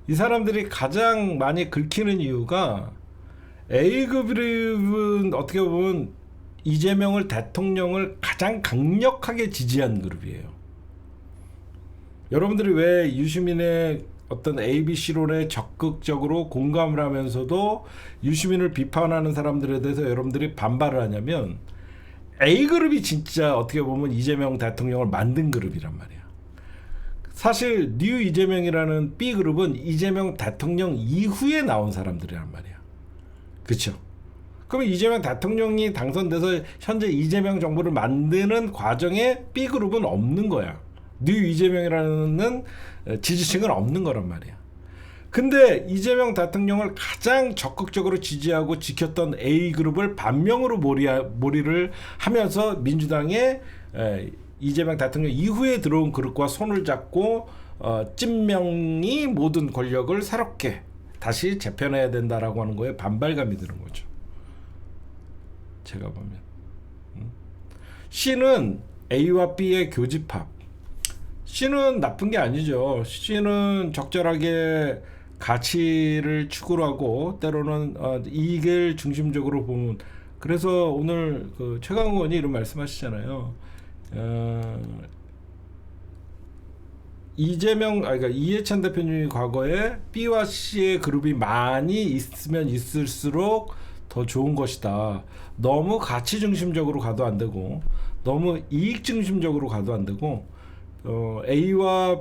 이 사람들이 가장 많이 긁히는 이유가 A그룹은 어떻게 보면 이재명을 대통령을 가장 강력하게 지지한 그룹이에요. 여러분들이 왜 유시민의 어떤 ABC론에 적극적으로 공감을 하면서도 유시민을 비판하는 사람들에 대해서 여러분들이 반발을 하냐면 A그룹이 진짜 어떻게 보면 이재명 대통령을 만든 그룹이란 말이야. 사실 뉴 이재명이라는 B그룹은 이재명 대통령 이후에 나온 사람들이란 말이야. 그쵸? 그럼 이재명 대통령이 당선돼서 현재 이재명 정부를 만드는 과정에 B그룹은 없는 거야. 뉴 이재명이라는 지지층은 없는 거란 말이야. 근데 이재명 대통령을 가장 적극적으로 지지하고 지켰던 A그룹을 반명으로 몰이를 하면서 민주당의 이재명 대통령 이후에 들어온 그룹과 손을 잡고 찐명이 모든 권력을 새롭게 다시 재편해야 된다라고 하는 거에 반발감이 드는 거죠. 제가 보면 C는 A와 B의 교집합. C는 나쁜 게 아니죠. C는 적절하게 가치를 추구를 하고 때로는 이익을 중심적으로 보면, 그래서 오늘 최강욱 의원이 이런 말씀하시잖아요. 그러니까 이해찬 대표님이 과거에 B와 C의 그룹이 많이 있으면 있을수록 더 좋은 것이다. 너무 가치 중심적으로 가도 안 되고 너무 이익 중심적으로 가도 안 되고 A와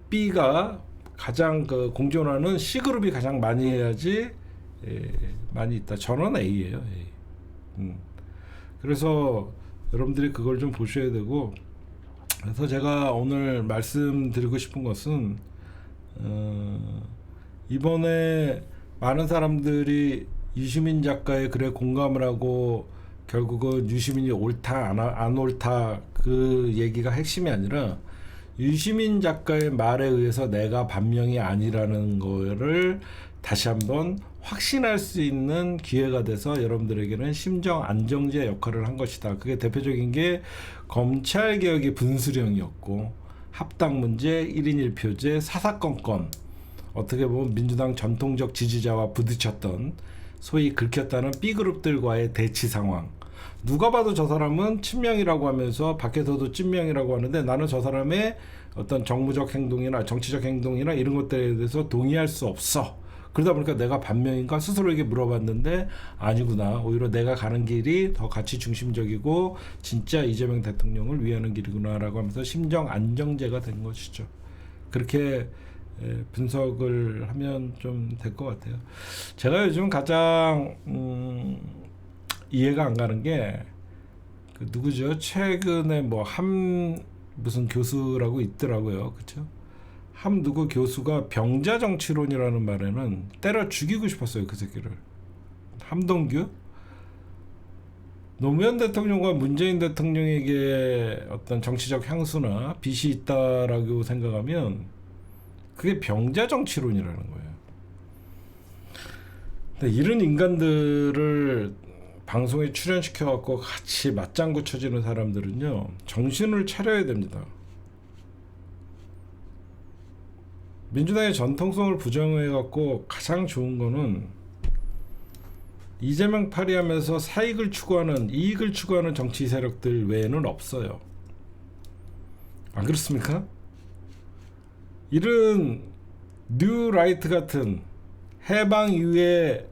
B가 가장 공존하는 C그룹이 가장 많이 해야지 많이 있다. 저는 A예요. A. 그래서 여러분들이 그걸 좀 보셔야 되고, 그래서 제가 오늘 말씀드리고 싶은 것은 이번에 많은 사람들이 유시민 작가의 글에 공감을 하고 결국은 유시민이 옳다 안 옳다 그 얘기가 핵심이 아니라 유시민 작가의 말에 의해서 내가 반명이 아니라는 거를 다시 한번 확신할 수 있는 기회가 돼서 여러분들에게는 심정 안정제 역할을 한 것이다. 그게 대표적인 게 검찰개혁의 분수령이었고 합당 문제, 1인 1표제, 사사건건, 어떻게 보면 민주당 전통적 지지자와 부딪혔던 소위 긁혔다는 B그룹들과의 대치 상황. 누가 봐도 저 사람은 친명이라고 하면서 밖에서도 찐명이라고 하는데 나는 저 사람의 어떤 정무적 행동이나 정치적 행동이나 이런 것들에 대해서 동의할 수 없어. 그러다 보니까 내가 반명인가 스스로에게 물어봤는데 아니구나. 오히려 내가 가는 길이 더 가치 중심적이고 진짜 이재명 대통령을 위하는 길이구나라고 하면서 심정 안정제가 된 것이죠. 그렇게 분석을 하면 좀 될 것 같아요. 제가 요즘 가장 이해가 안 가는 게 누구죠? 최근에 무슨 교수라고 있더라고요. 그렇죠? 누구 교수가 병자 정치론이라는 말에는 때려 죽이고 싶었어요. 그 새끼를. 함동규? 노무현 대통령과 문재인 대통령에게 어떤 정치적 향수나 빚이 있다라고 생각하면 그게 병자 정치론이라는 거예요. 근데 이런 인간들을 방송에 출연시켜갖고 같이 맞장구 쳐지는 사람들은요, 정신을 차려야 됩니다. 민주당의 전통성을 부정해갖고 가장 좋은 거는 이재명 파리하면서 사익을 추구하는, 이익을 추구하는 정치 세력들 외에는 없어요. 안 그렇습니까? 이런 뉴라이트 같은 해방 이후에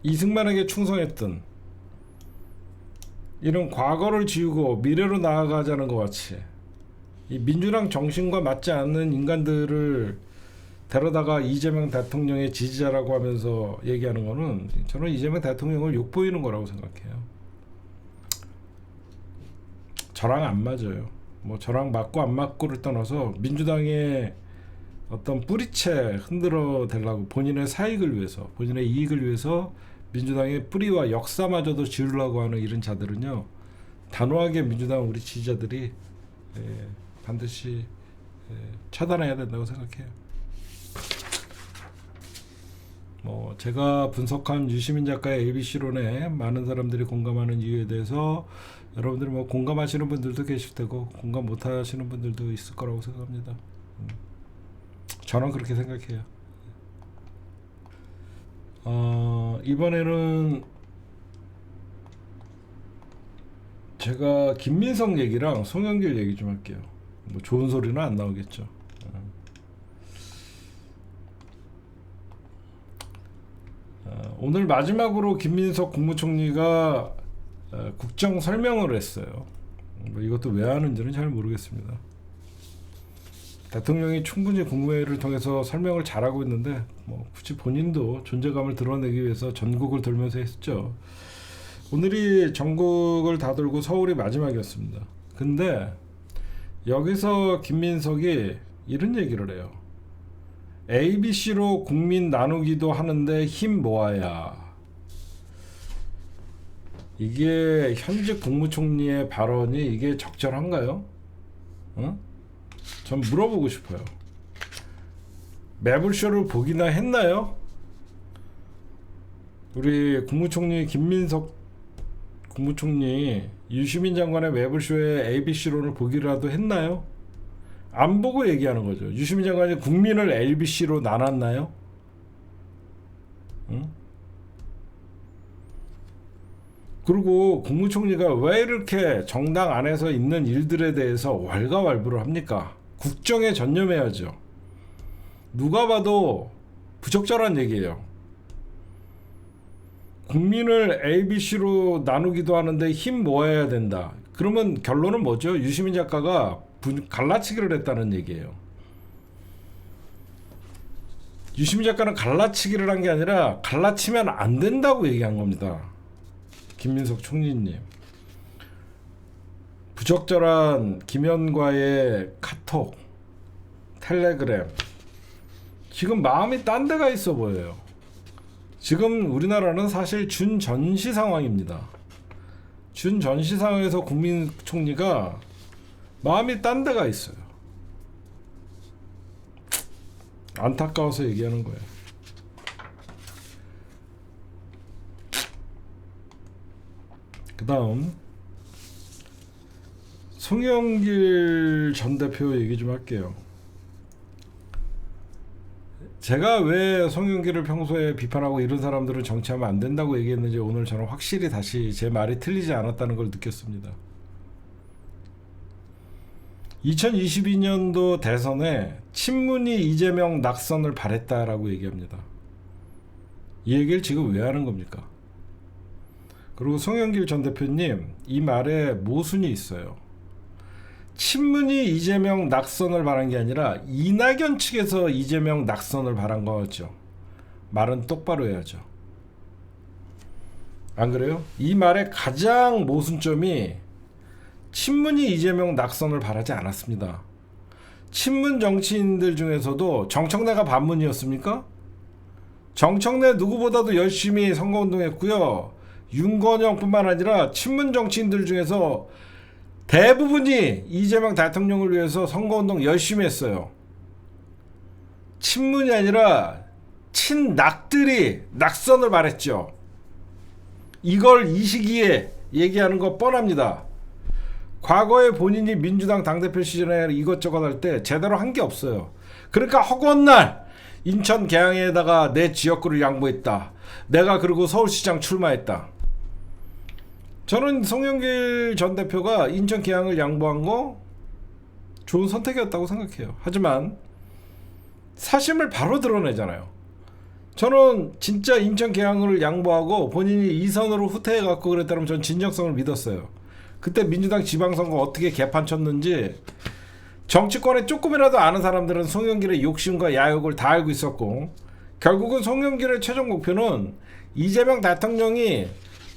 이승만에게 충성했던, 이런 과거를 지우고 미래로 나아가자는 것 같이 이 민주당 정신과 맞지 않는 인간들을 데려다가 이재명 대통령의 지지자라고 하면서 얘기하는 거는, 저는 이재명 대통령을 욕보이는 거라고 생각해요. 저랑 안 맞아요. 뭐 저랑 맞고 안 맞고를 떠나서 민주당의 어떤 뿌리채 흔들어 대려고, 본인의 사익을 위해서, 본인의 이익을 위해서 민주당의 뿌리와 역사마저도 지우려고 하는 이런 자들은요, 단호하게 민주당 우리 지지자들이 반드시 차단해야 된다고 생각해요. 뭐 제가 분석한 유시민 작가의 ABC론에 많은 사람들이 공감하는 이유에 대해서 여러분들이 뭐 공감하시는 분들도 계실 테고 공감 못하시는 분들도 있을 거라고 생각합니다. 저는 그렇게 생각해요. 이번에는 제가 김민석 얘기랑 송영길 얘기 좀 할게요. 뭐 좋은 소리는 안 나오겠죠. 오늘 마지막으로 김민석 국무총리가 국정 설명을 했어요. 뭐 이것도 왜 하는지는 잘 모르겠습니다. 대통령이 충분히 국무회의를 통해서 설명을 잘하고 있는데 뭐 굳이 본인도 존재감을 드러내기 위해서 전국을 돌면서 했죠. 오늘이 전국을 다 돌고 서울이 마지막이었습니다. 근데 여기서 김민석이 이런 얘기를 해요. ABC로 국민 나누기도 하는데 힘 모아야. 이게 현직 국무총리의 발언이 이게 적절한가요? 전 물어보고 싶어요. 매불쇼를 보기나 했나요? 우리 국무총리 김민석 국무총리 유시민 장관의 매불쇼의 ABC론을 보기라도 했나요? 안 보고 얘기하는 거죠. 유시민 장관이 국민을 ABC로 나눴나요? 응? 그리고 국무총리가 왜 이렇게 정당 안에서 있는 일들에 대해서 왈가왈부를 합니까? 국정에 전념해야죠. 누가 봐도 부적절한 얘기예요. 국민을 ABC로 나누기도 하는데 힘 모아야 된다. 그러면 결론은 뭐죠? 유시민 작가가 갈라치기를 했다는 얘기예요. 유시민 작가는 갈라치기를 한 게 아니라 갈라치면 안 된다고 얘기한 겁니다. 김민석 총리님. 부적절한 김현과의 카톡, 텔레그램, 지금 마음이 딴 데가 있어 보여요. 지금 우리나라는 사실 준전시 상황입니다. 준전시 상황에서 국민총리가 마음이 딴 데가 있어요. 안타까워서 얘기하는 거예요. 그 다음 송영길 전 대표 얘기 좀 할게요. 제가 왜 송영길을 평소에 비판하고 이런 사람들은 정치하면 안 된다고 얘기했는지 오늘 저는 확실히 다시 제 말이 틀리지 않았다는 걸 느꼈습니다. 2022년도 대선에 친문이 이재명 낙선을 바랬다라고 얘기합니다. 이 얘기를 지금 왜 하는 겁니까? 그리고 송영길 전 대표님, 이 말에 모순이 있어요. 친문이 이재명 낙선을 바란 게 아니라 이낙연 측에서 이재명 낙선을 바란 거죠. 말은 똑바로 해야죠. 안 그래요? 이 말의 가장 모순점이 친문이 이재명 낙선을 바라지 않았습니다. 친문 정치인들 중에서도 정청래가 반문이었습니까? 정청래 누구보다도 열심히 선거운동했고요. 윤건영뿐만 아니라 친문 정치인들 중에서 대부분이 이재명 대통령을 위해서 선거운동 열심히 했어요. 친문이 아니라 친낙들이 낙선을 바랬죠. 이걸 이 시기에 얘기하는 거 뻔합니다. 과거에 본인이 민주당 당대표 시절에 이것저것 할 때 제대로 한 게 없어요. 그러니까 허구한 날 인천 계양에다가 내 지역구를 양보했다. 내가 그리고 서울시장 출마했다. 저는 송영길 전 대표가 인천 계양을 양보한 거 좋은 선택이었다고 생각해요. 하지만 사심을 바로 드러내잖아요. 저는 진짜 인천 계양을 양보하고 본인이 이선으로 후퇴해갖고 그랬다면 전 진정성을 믿었어요. 그때 민주당 지방선거 어떻게 개판 쳤는지 정치권에 조금이라도 아는 사람들은 송영길의 욕심과 야욕을 다 알고 있었고, 결국은 송영길의 최종 목표는 이재명 대통령이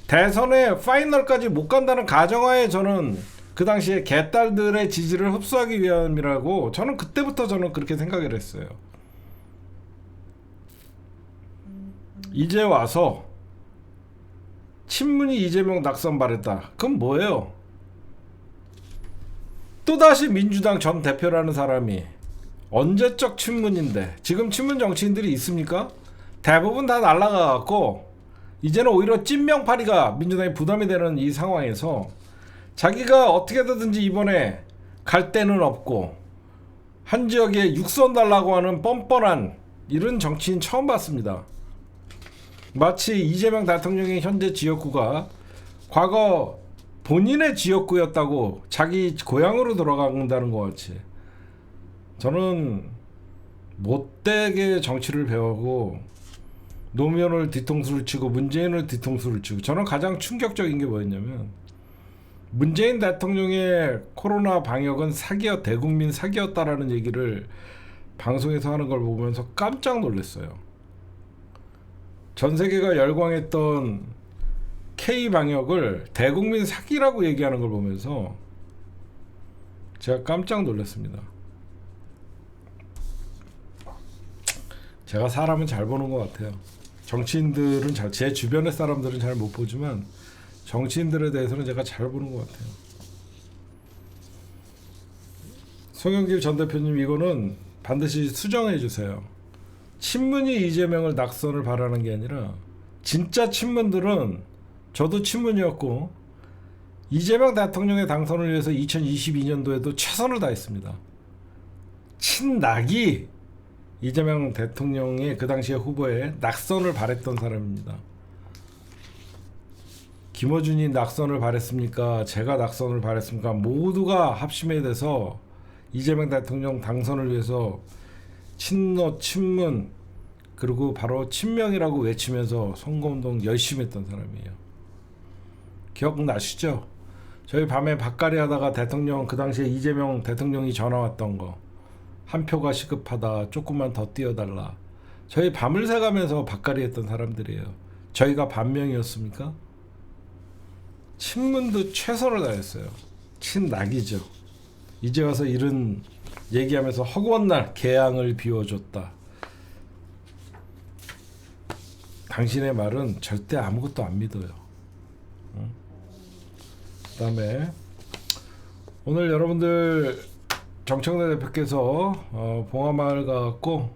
대선의 파이널까지 못 간다는 가정하에 저는 그 당시에 개딸들의 지지를 흡수하기 위함이라고 저는 그때부터 저는 그렇게 생각을 했어요. 이제 와서 친문이 이재명 낙선 바랬다. 그럼 뭐예요? 또다시 민주당 전 대표라는 사람이 언제적 친문인데 지금 친문 정치인들이 있습니까? 대부분 다 날아가갖고 이제는 오히려 찐명파리가 민주당에 부담이 되는 이 상황에서 자기가 어떻게든지 이번에 갈 데는 없고 한 지역에 육선 달라고 하는 뻔뻔한 이런 정치인 처음 봤습니다. 마치 이재명 대통령의 현재 지역구가 과거 본인의 지역구였다고 자기 고향으로 돌아간다는 것 같이, 저는 못되게 정치를 배우고 노무현을 뒤통수를 치고 문재인을 뒤통수를 치고, 저는 가장 충격적인 게 뭐였냐면 문재인 대통령의 코로나 방역은 사기였, 대국민 사기였다라는 얘기를 방송에서 하는 걸 보면서 깜짝 놀랐어요. 전 세계가 열광했던 K 방역을 대국민 사기라고 얘기하는 걸 보면서 제가 깜짝 놀랐습니다. 제가 사람은 잘 보는 것 같아요. 정치인들은 제 주변의 사람들은 잘 못 보지만 정치인들에 대해서는 제가 잘 보는 것 같아요. 송영길 전 대표님, 이거는 반드시 수정해 주세요. 친문이 이재명을 낙선을 바라는 게 아니라 진짜 친문들은, 저도 친문이었고 이재명 대통령의 당선을 위해서 2022년도에도 최선을 다했습니다. 친낙이 이재명 대통령의 그 당시의 후보에 낙선을 바랬던 사람입니다. 김어준이 낙선을 바랬습니까? 제가 낙선을 바랬습니까? 모두가 합심해 돼서 이재명 대통령 당선을 위해서 친노, 친문, 그리고 바로 친명이라고 외치면서 선거운동 열심히 했던 사람이에요. 기억나시죠? 저희 밤에 밥가리 하다가 대통령, 그 당시에 이재명 대통령이 전화 왔던 거, 한 표가 시급하다, 조금만 더 띄워달라. 저희 밤을 새가면서 밥가리 했던 사람들이에요. 저희가 반명이었습니까? 친문도 최선을 다했어요. 친낙이죠. 이제 와서 이런 얘기하면서 허구한 날 개항을 비워줬다. 당신의 말은 절대 아무것도 안 믿어요. 그 다음에 오늘 여러분들 정청래 대표께서 봉화마을 가갖고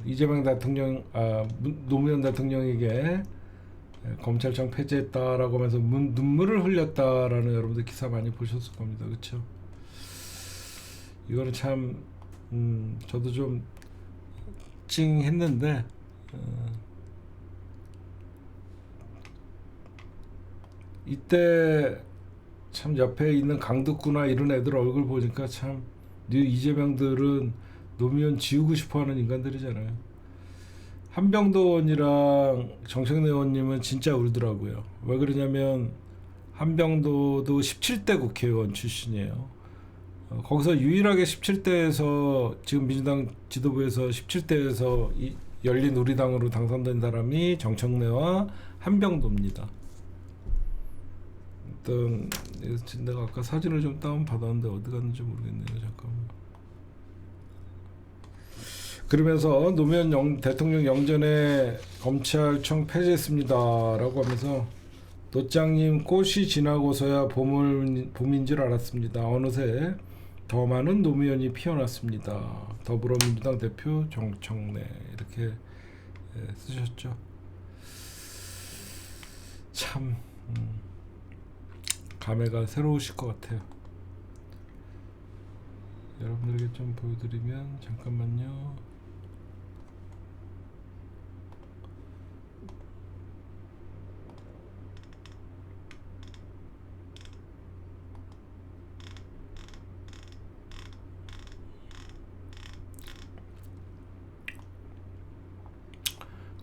이재명 대통령, 노무현 대통령에게 검찰청 폐지했다라고 하면서 눈물을 흘렸다라는 여러분들 기사 많이 보셨을 겁니다. 그렇죠? 이거는 참 저도 좀 찡했는데, 이때 참 옆에 있는 강덕구나 이런 애들 얼굴 보니까 참 이재명들은 노무현 지우고 싶어하는 인간들이잖아요. 한병도 의원이랑 정청래 의원님은 진짜 울더라고요. 왜 그러냐면 한병도도 17대 국회의원 출신이에요. 거기서 유일하게 17대에서 지금 민주당 지도부에서 17대에서 열린 우리당으로 당선된 사람이 정청래와 한병도입니다. 일단 내가 아까 사진을 좀 다운 받았는데 어디 갔는지 모르겠네요. 잠깐만. 그러면서 노무현 대통령 영전에 검찰청 폐지했습니다라고 하면서 도장님 꽃이 지나고서야 봄인 줄 알았습니다. 어느새 더 많은 노무현이 피어났습니다. 더불어민주당 대표 정청래 이렇게 쓰셨죠. 참 감회가 새로우실 것 같아요. 여러분들에게 좀 보여드리면, 잠깐만요.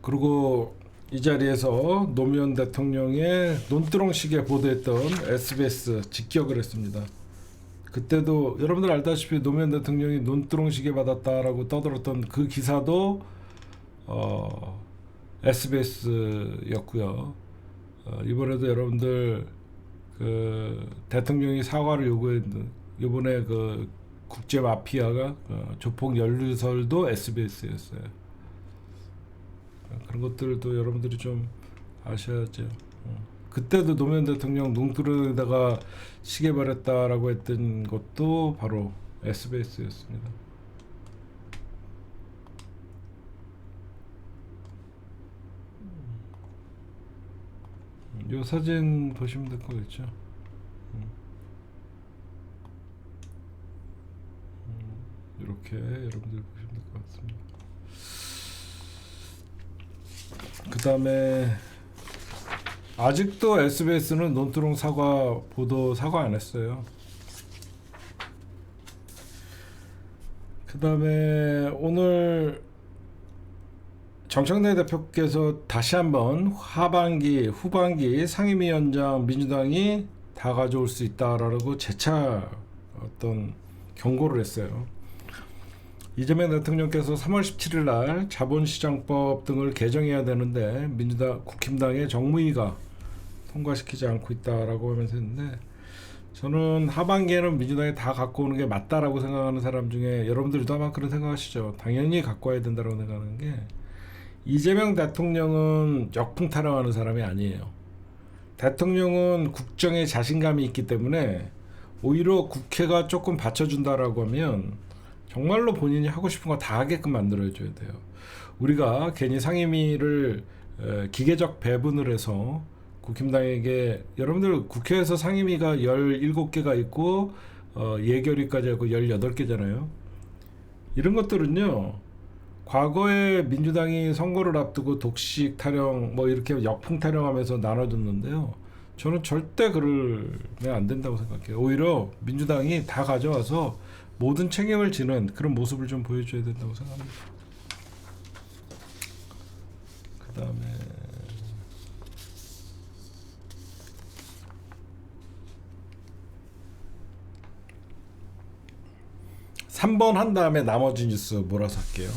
그리고 이 자리에서 노무현 대통령의 논두렁식에 보도했던 SBS 직격을 했습니다. 그때도 여러분들 알다시피 노무현 대통령이 논두렁식에 받았다라고 떠들었던 그 기사도 SBS였고요. 이번에도 여러분들 그 대통령이 사과를 요구했는 이번에 그 국제 마피아가 조폭 연루설도 SBS였어요. 그런 것들도 여러분들이 좀 아셔야죠. 그때도 노무현 대통령 논두렁에다가 시계 버렸다라고 했던 것도 바로 SBS였습니다. 이 사진 보시면 될 거겠죠. 이렇게 여러분들 보시면 될 것 같습니다. 그 다음에 아직도 SBS는 논두렁 사과 보도 사과 안 했어요. 그 다음에 오늘 정청래 대표께서 다시 한번 하반기, 후반기 상임위원장 민주당이 다 가져올 수 있다라고 재차 어떤 경고를 했어요. 이재명 대통령께서 3월 17일 날 자본시장법 등을 개정해야 되는데 국힘당의 정무위가 통과시키지 않고 있다라고 하면서 했는데, 저는 하반기에는 민주당이 다 갖고 오는 게 맞다라고 생각하는 사람 중에 여러분들도 아마 그런 생각하시죠. 당연히 갖고 와야 된다고 생각하는 게, 이재명 대통령은 역풍 타령하는 사람이 아니에요. 대통령은 국정에 자신감이 있기 때문에 오히려 국회가 조금 받쳐준다라고 하면 정말로 본인이 하고 싶은 거 다 하게끔 만들어줘야 돼요. 우리가 괜히 상임위를 기계적 배분을 해서 국힘당에게, 여러분들 국회에서 상임위가 17개가 있고 예결위까지 하고 18개잖아요. 이런 것들은요, 과거에 민주당이 선거를 앞두고 독식 타령 뭐 이렇게 역풍 타령하면서 나눠줬는데요, 저는 절대 그러면 안 된다고 생각해요. 오히려 민주당이 다 가져와서 모든 책임을 지는 그런 모습을 좀 보여줘야 된다고 생각합니다. 그 다음에 3번 한 다음에 나머지 뉴스 몰아서 할게요.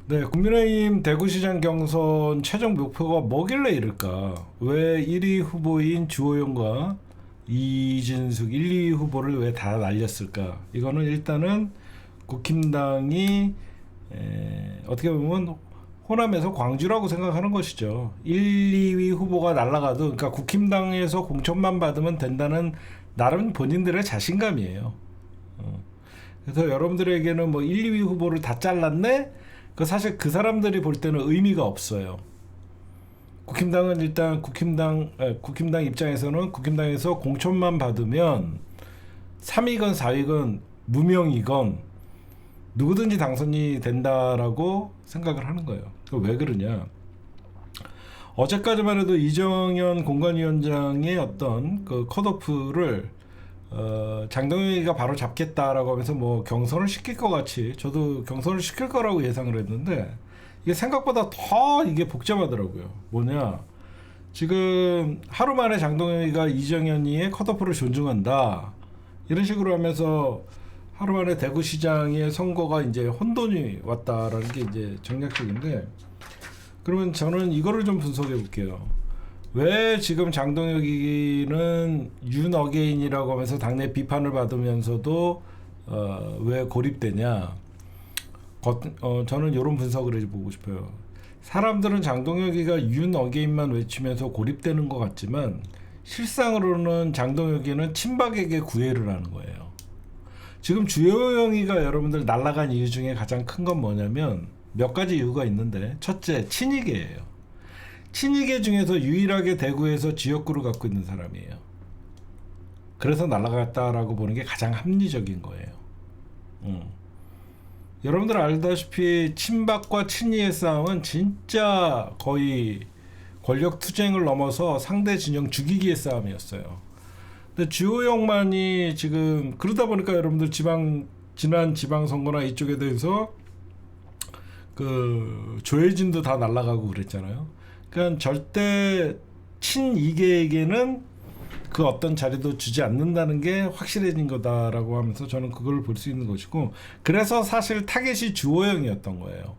네, 국민의힘 대구시장 경선 최종 목표가 뭐길래 이럴까? 왜 1위 후보인 주호영과 이진숙 1, 2위 후보를 왜 다 날렸을까? 이거는 일단은 국힘당이 어떻게 보면 호남에서 광주라고 생각하는 것이죠. 1, 2위 후보가 날아가도, 그러니까 국힘당에서 공천만 받으면 된다는 나름 본인들의 자신감이에요. 그래서 여러분들에게는 뭐 1, 2위 후보를 다 잘랐네? 그 사실 그 사람들이 볼 때는 의미가 없어요. 국힘당은 일단 국힘당 입장에서는 국힘당에서 공천만 받으면 3위건 4위건 무명이건 누구든지 당선이 된다라고 생각을 하는 거예요. 왜 그러냐? 어제까지만 해도 이정현 공관위원장의 어떤 그 컷오프를 장동혁이가 바로 잡겠다라고 하면서 뭐 경선을 시킬 것 같이, 저도 경선을 시킬 거라고 예상을 했는데 이게 생각보다 더 이게 복잡하더라고요. 뭐냐, 지금 하루 만에 장동혁이가 이정현이의 컷오프를 존중한다 이런 식으로 하면서 하루 만에 대구시장의 선거가 이제 혼돈이 왔다라는 게 이제 정략적인데, 그러면 저는 이거를 좀 분석해 볼게요. 왜 지금 장동혁이는 윤어게인이라고 하면서 당내 비판을 받으면서도 왜 고립되냐? 저는 이런 분석을 해보고 싶어요. 사람들은 장동혁이가 윤어게인만 외치면서 고립되는 것 같지만 실상으로는 장동혁이는 친박에게 구애를 하는 거예요. 지금 주호영이가 여러분들 날아간 이유 중에 가장 큰 건 뭐냐면 몇 가지 이유가 있는데, 첫째, 친이계예요. 친이계 중에서 유일하게 대구에서 지역구를 갖고 있는 사람이에요. 그래서 날아갔다라고 보는 게 가장 합리적인 거예요. 여러분들 알다시피 친박과 친이의 싸움은 진짜 거의 권력 투쟁을 넘어서 상대 진영 죽이기의 싸움이었어요. 근데 주호영만이 지금 그러다 보니까 여러분들 지방 지난 지방선거나 이쪽에 대해서 그 조혜진도 다 날아가고 그랬잖아요. 그러니까 절대 친이계에게는 그 어떤 자리도 주지 않는다는 게 확실해진 거다라고 하면서 저는 그걸 볼 수 있는 것이고, 그래서 사실 타겟이 주호영이었던 거예요.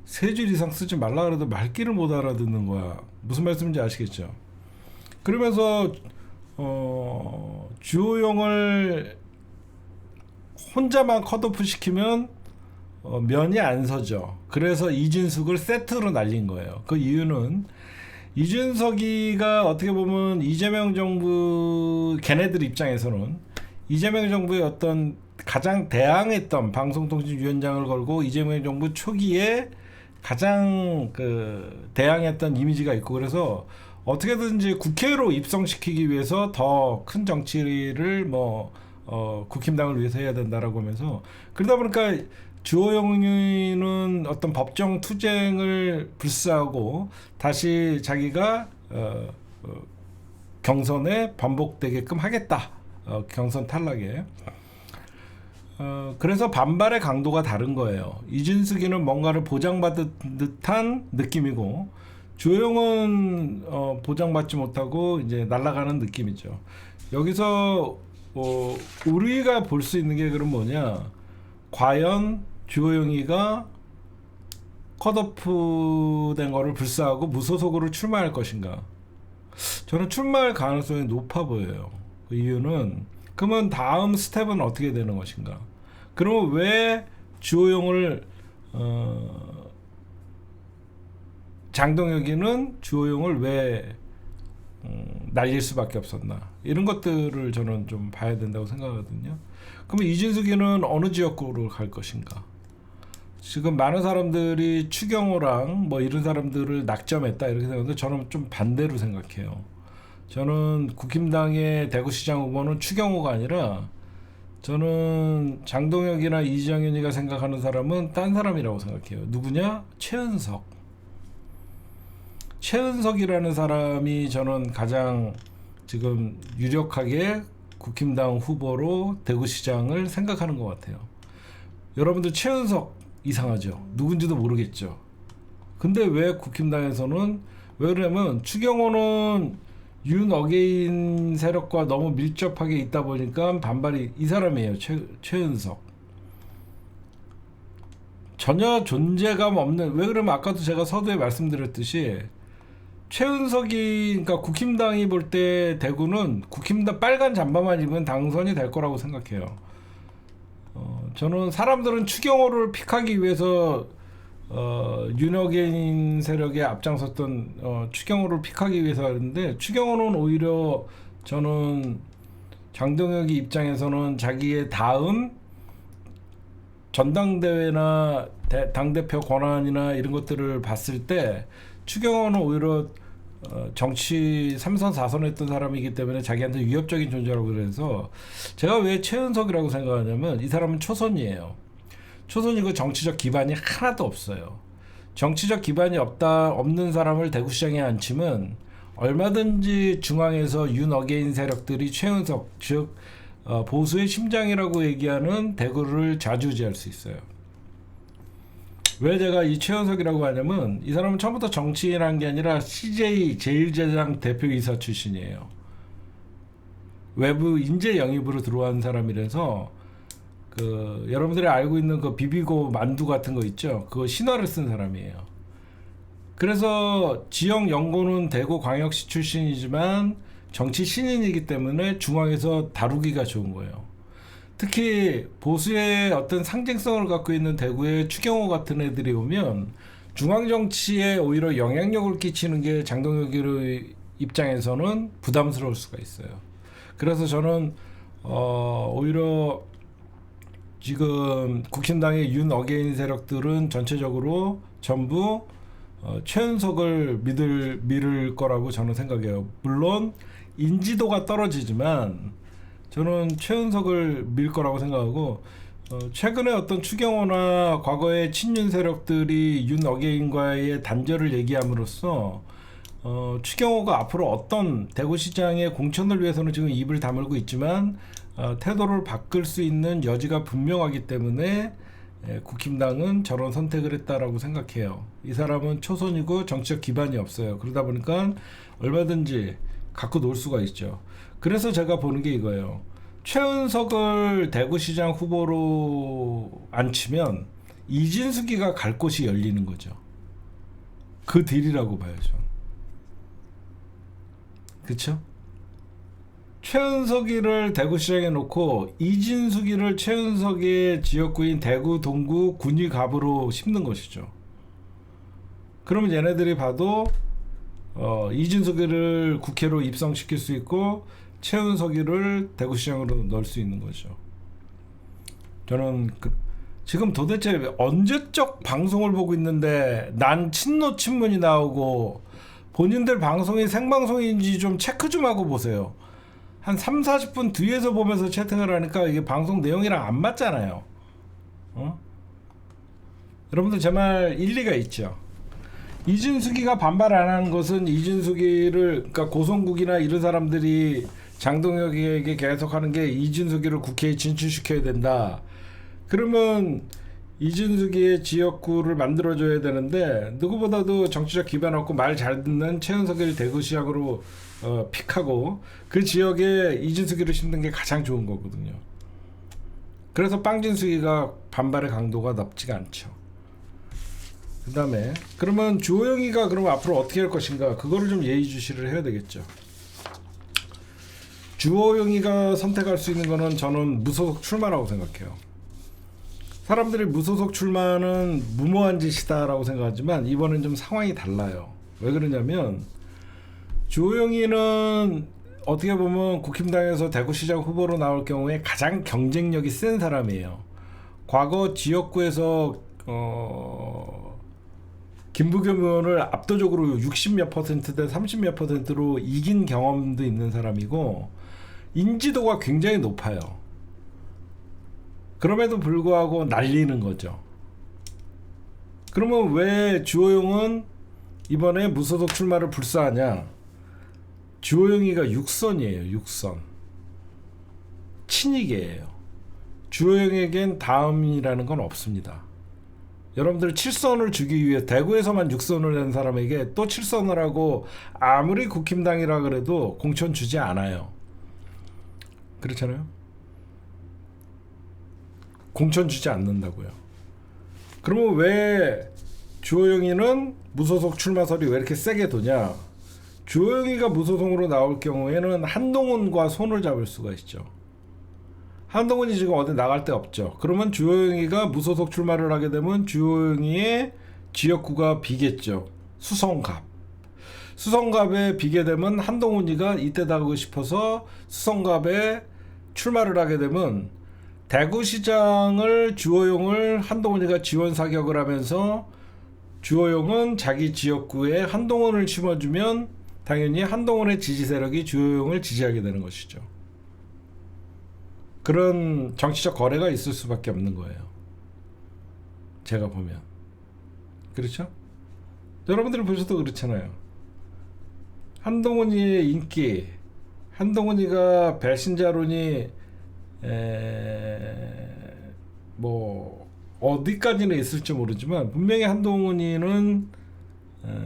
세 줄 이상 쓰지 말라 그래도 말귀를 못 알아듣는 거야. 무슨 말씀인지 아시겠죠? 그러면서 주호영을 혼자만 컷오프 시키면 면이 안 서죠. 그래서 이준석을 세트로 날린 거예요. 그 이유는 이준석이가 어떻게 보면 이재명 정부 걔네들 입장에서는 이재명 정부의 어떤 가장 대항했던 방송통신위원장을 걸고 이재명 정부 초기에 가장 그 대항했던 이미지가 있고, 그래서 어떻게든지 국회로 입성시키기 위해서 더 큰 정치를 국힘당을 위해서 해야 된다라고 하면서, 그러다 보니까 주호영은 어떤 법정 투쟁을 불사하고 다시 자기가 경선에 반복되게끔 하겠다. 경선 탈락에. 그래서 반발의 강도가 다른 거예요. 이준석이는 뭔가를 보장받은 듯한 느낌이고, 주호영은 보장받지 못하고 이제 날아가는 느낌이죠. 여기서 우리가 볼 수 있는 게 그럼 뭐냐? 과연 주호영이가 컷오프 된 거를 불사하고 무소속으로 출마할 것인가? 저는 출마할 가능성이 높아 보여요. 그 이유는 그러면 다음 스텝은 어떻게 되는 것인가? 그러면 왜 주호영을 장동혁이는 주호영을 왜 날릴 수밖에 없었나? 이런 것들을 저는 좀 봐야 된다고 생각하거든요. 그러면 이준석이는 어느 지역구로 갈 것인가? 지금 많은 사람들이 추경호랑 이런 사람들을 낙점했다 이렇게 생각하는데 저는 좀 반대로 생각해요. 저는 국힘당의 대구시장 후보는 추경호가 아니라, 저는 장동혁이나 이정현이가 생각하는 사람은 딴 사람이라고 생각해요. 누구냐? 최은석. 최은석이라는 사람이 저는 가장 지금 유력하게 국힘당 후보로 대구시장을 생각하는 것 같아요. 여러분들 최은석 이상하죠? 누군지도 모르겠죠? 근데 왜 국힘당에서는, 왜 그러냐면 추경호는 윤어게인 세력과 너무 밀접하게 있다 보니까 반발이, 이 사람이에요. 최은석. 전혀 존재감 없는, 왜 그러면 아까도 제가 서두에 말씀드렸듯이 최은석이, 그러니까 국힘당이 볼 때 대구는 국힘당 빨간 잠바만 입으면 당선이 될 거라고 생각해요. 저는 사람들은 추경호를 픽하기 위해서 윤어게인 세력에 앞장섰던 추경호를 픽하기 위해서 하는데, 추경호는 오히려 저는 장동혁이 입장에서는 자기의 다음 전당대회나 당대표 권한이나 이런 것들을 봤을 때 추경호는 오히려 정치 3선 4선 했던 사람이기 때문에 자기한테 위협적인 존재라고, 그래서 제가 왜 최은석이라고 생각하냐면 이 사람은 초선이에요. 초선이고 정치적 기반이 하나도 없어요. 정치적 기반이 없는 사람을 대구시장에 앉히면 얼마든지 중앙에서 윤어게인 세력들이 최은석, 즉 보수의 심장이라고 얘기하는 대구를 좌지우지할 수 있어요. 왜 제가 이 최은석이라고 하냐면 이 사람은 처음부터 정치인한 게 아니라 CJ 제1제장 대표이사 출신이에요. 외부 인재 영입으로 들어온 사람이라서, 그 여러분들이 알고 있는 그 비비고 만두 같은 거 있죠? 그거 신화를 쓴 사람이에요. 그래서 지역 연고는 대구 광역시 출신이지만 정치 신인이기 때문에 중앙에서 다루기가 좋은 거예요. 특히 보수의 어떤 상징성을 갖고 있는 대구의 추경호 같은 애들이 오면 중앙 정치에 오히려 영향력을 끼치는 게 장동혁의 입장에서는 부담스러울 수가 있어요. 그래서 저는 오히려 지금 국힘당의 윤어게인 세력들은 전체적으로 전부 최은석을 믿을 거라고 저는 생각해요. 물론 인지도가 떨어지지만 저는 최은석을 밀 거라고 생각하고, 최근에 어떤 추경호나 과거의 친윤 세력들이 윤어게인과의 단절을 얘기함으로써 추경호가 앞으로 어떤 대구시장의 공천을 위해서는 지금 입을 다물고 있지만 태도를 바꿀 수 있는 여지가 분명하기 때문에 국힘당은 저런 선택을 했다라고 생각해요. 이 사람은 초선이고 정치적 기반이 없어요. 그러다 보니까 얼마든지 갖고 놀 수가 있죠. 그래서 제가 보는 게 이거예요. 최은석을 대구시장 후보로 앉히면 이진숙이가 갈 곳이 열리는 거죠. 그 딜이라고 봐야죠. 그쵸? 최은석이를 대구시장에 놓고 이진숙이를 최은석의 지역구인 대구 동구 군위갑으로 심는 것이죠. 그러면 얘네들이 봐도 이진숙이를 국회로 입성시킬 수 있고 최은석이를 대구시장으로 넣을 수 있는 거죠. 저는 지금 도대체 언제적 방송을 보고 있는데 난 친노 친문이 나오고 본인들 방송이 생방송인지 좀 체크 좀 하고 보세요. 한 3, 40분 뒤에서 보면서 채팅을 하니까 이게 방송 내용이랑 안 맞잖아요. 여러분들 제 말 일리가 있죠. 이진숙이가 반발 안 하는 것은 이진숙이를 그러니까 고성국이나 이런 사람들이 장동혁에게 계속 하는 게 이진숙이를 국회에 진출시켜야 된다. 그러면 이진숙이의 지역구를 만들어줘야 되는데 누구보다도 정치적 기반 없고 말 잘 듣는 최은석이를 대구시장으로 픽하고 그 지역에 이진숙이를 심는 게 가장 좋은 거거든요. 그래서 빵진숙이가 반발의 강도가 높지가 않죠. 그 다음에 그러면 주호영이가 그럼 앞으로 어떻게 할 것인가, 그거를 좀 예의주시를 해야 되겠죠. 주호영이가 선택할 수 있는 거는 저는 무소속 출마라고 생각해요. 사람들이 무소속 출마는 무모한 짓이다라고 생각하지만 이번엔 좀 상황이 달라요. 왜 그러냐면 주호영이는 어떻게 보면 국힘당에서 대구시장 후보로 나올 경우에 가장 경쟁력이 센 사람이에요. 과거 지역구에서 김부겸 의원을 압도적으로 60몇 퍼센트대 30몇 퍼센트로 이긴 경험도 있는 사람이고 인지도가 굉장히 높아요. 그럼에도 불구하고 날리는 거죠. 그러면 왜 주호영은 이번에 무소속 출마를 불사하냐? 주호영이가 육선이에요. 육선. 친이계예요. 주호영에겐 다음이라는 건 없습니다. 여러분들 7선을 주기 위해 대구에서만 6선을 낸 사람에게 또 7선을 하고 아무리 국힘당이라 그래도 공천 주지 않아요. 그렇잖아요. 공천 주지 않는다고요. 그러면 왜 주호영이는 무소속 출마설이 왜 이렇게 세게 도냐? 주호영이가 무소속으로 나올 경우에는 한동훈과 손을 잡을 수가 있죠. 한동훈이 지금 어디 나갈 데 없죠. 그러면 주호영이가 무소속 출마를 하게 되면 주호영이의 지역구가 비겠죠. 수성갑. 수성갑에 비게 되면 한동훈이가 이때다 하고 싶어서 수성갑에 출마를 하게 되면 대구시장을 주호영을 한동훈이가 지원 사격을 하면서 주호영은 자기 지역구에 한동훈을 심어주면 당연히 한동훈의 지지 세력이 주호영을 지지하게 되는 것이죠. 그런 정치적 거래가 있을 수밖에 없는 거예요. 제가 보면. 그렇죠? 여러분들이 보셔도 그렇잖아요. 한동훈이의 인기, 한동훈이가 배신자론이 뭐 어디까지는 있을지 모르지만 분명히 한동훈이는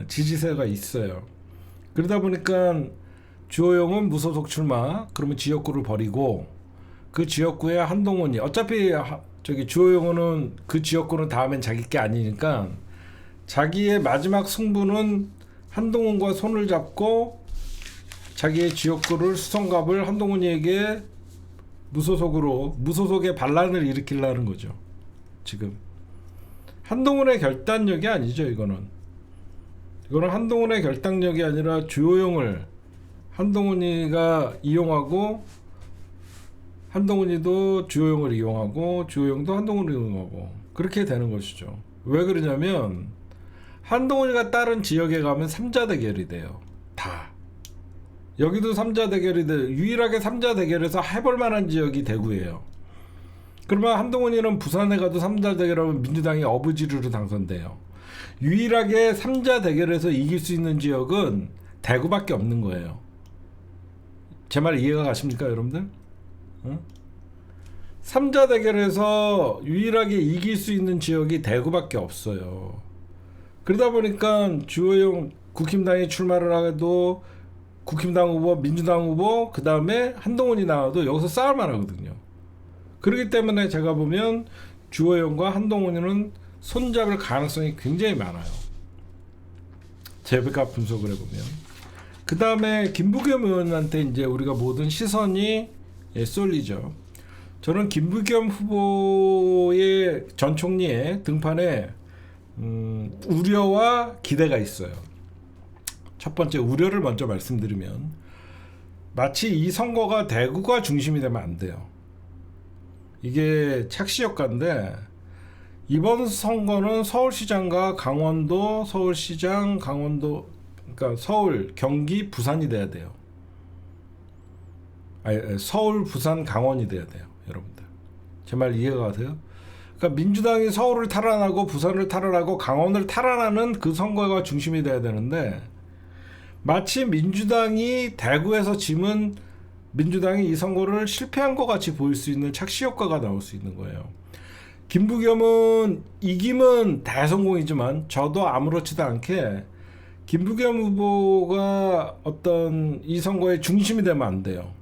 지지세가 있어요. 그러다 보니까 주호영은 무소속 출마, 그러면 지역구를 버리고 그 지역구에 한동훈이 어차피 저기 주호영은 그 지역구는 다음엔 자기 게 아니니까 자기의 마지막 승부는 한동훈과 손을 잡고 자기의 지역구를 수성갑을 한동훈이에게 무소속의 반란을 일으키려는 거죠. 지금 한동훈의 결단력이 아니죠. 이거는 한동훈의 결단력이 아니라 주호영을 한동훈이가 이용하고 한동훈이도 주호영을 이용하고 주호영도 한동훈을 이용하고 그렇게 되는 것이죠. 왜 그러냐면 한동훈이가 다른 지역에 가면 3자 대결이 돼요. 다. 여기도 3자 대결이 돼. 유일하게 3자 대결에서 해볼 만한 지역이 대구예요. 그러면 한동훈이는 부산에 가도 3자 대결하면 민주당이 어부지리로 당선돼요. 유일하게 3자 대결에서 이길 수 있는 지역은 대구밖에 없는 거예요. 제 말 이해가 가십니까, 여러분들? 응? 3자 대결에서 유일하게 이길 수 있는 지역이 대구밖에 없어요. 그러다 보니까 주호영 국힘당이 출마를 해도 국힘당 후보, 민주당 후보, 그 다음에 한동훈이 나와도 여기서 싸울만 하거든요. 그렇기 때문에 제가 보면 주호영과 한동훈이는 손잡을 가능성이 굉장히 많아요. 제가 분석을 해보면. 그 다음에 김부겸 의원한테 이제 우리가 모든 시선이 쏠리죠. 저는 김부겸 후보의 전 총리의 등판에 우려와 기대가 있어요. 첫 번째 우려를 먼저 말씀드리면 마치 이 선거가 대구가 중심이 되면 안 돼요. 이게 착시효과인데 이번 선거는 서울시장과 강원도, 서울시장, 강원도, 그러니까 서울, 경기, 부산이 돼야 돼요. 아니, 서울, 부산, 강원이 돼야 돼요, 여러분들. 제 말 이해가 가세요? 그러니까 민주당이 서울을 탈환하고 부산을 탈환하고 강원을 탈환하는 그 선거가 중심이 돼야 되는데 마치 민주당이 대구에서 지면 민주당이 이 선거를 실패한 것 같이 보일 수 있는 착시효과가 나올 수 있는 거예요. 김부겸은 이기면 대성공이지만 저도 아무렇지도 않게 김부겸 후보가 어떤 이 선거의 중심이 되면 안 돼요.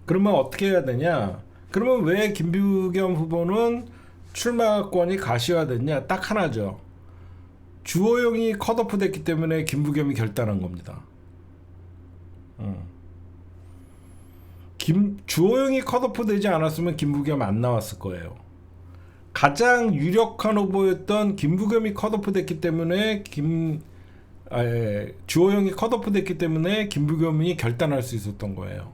그러면 어떻게 해야 되냐? 그러면 왜 김부겸 후보는 출마권이 가시화됐냐? 딱 하나죠. 주호영이 컷오프 됐기 때문에 김부겸이 결단한 겁니다. 주호영이 컷오프 되지 않았으면 김부겸 안 나왔을 거예요. 가장 유력한 후보였던 김부겸이 컷오프 됐기 때문에 주호영이 컷오프 됐기 때문에 김부겸이 결단할 수 있었던 거예요.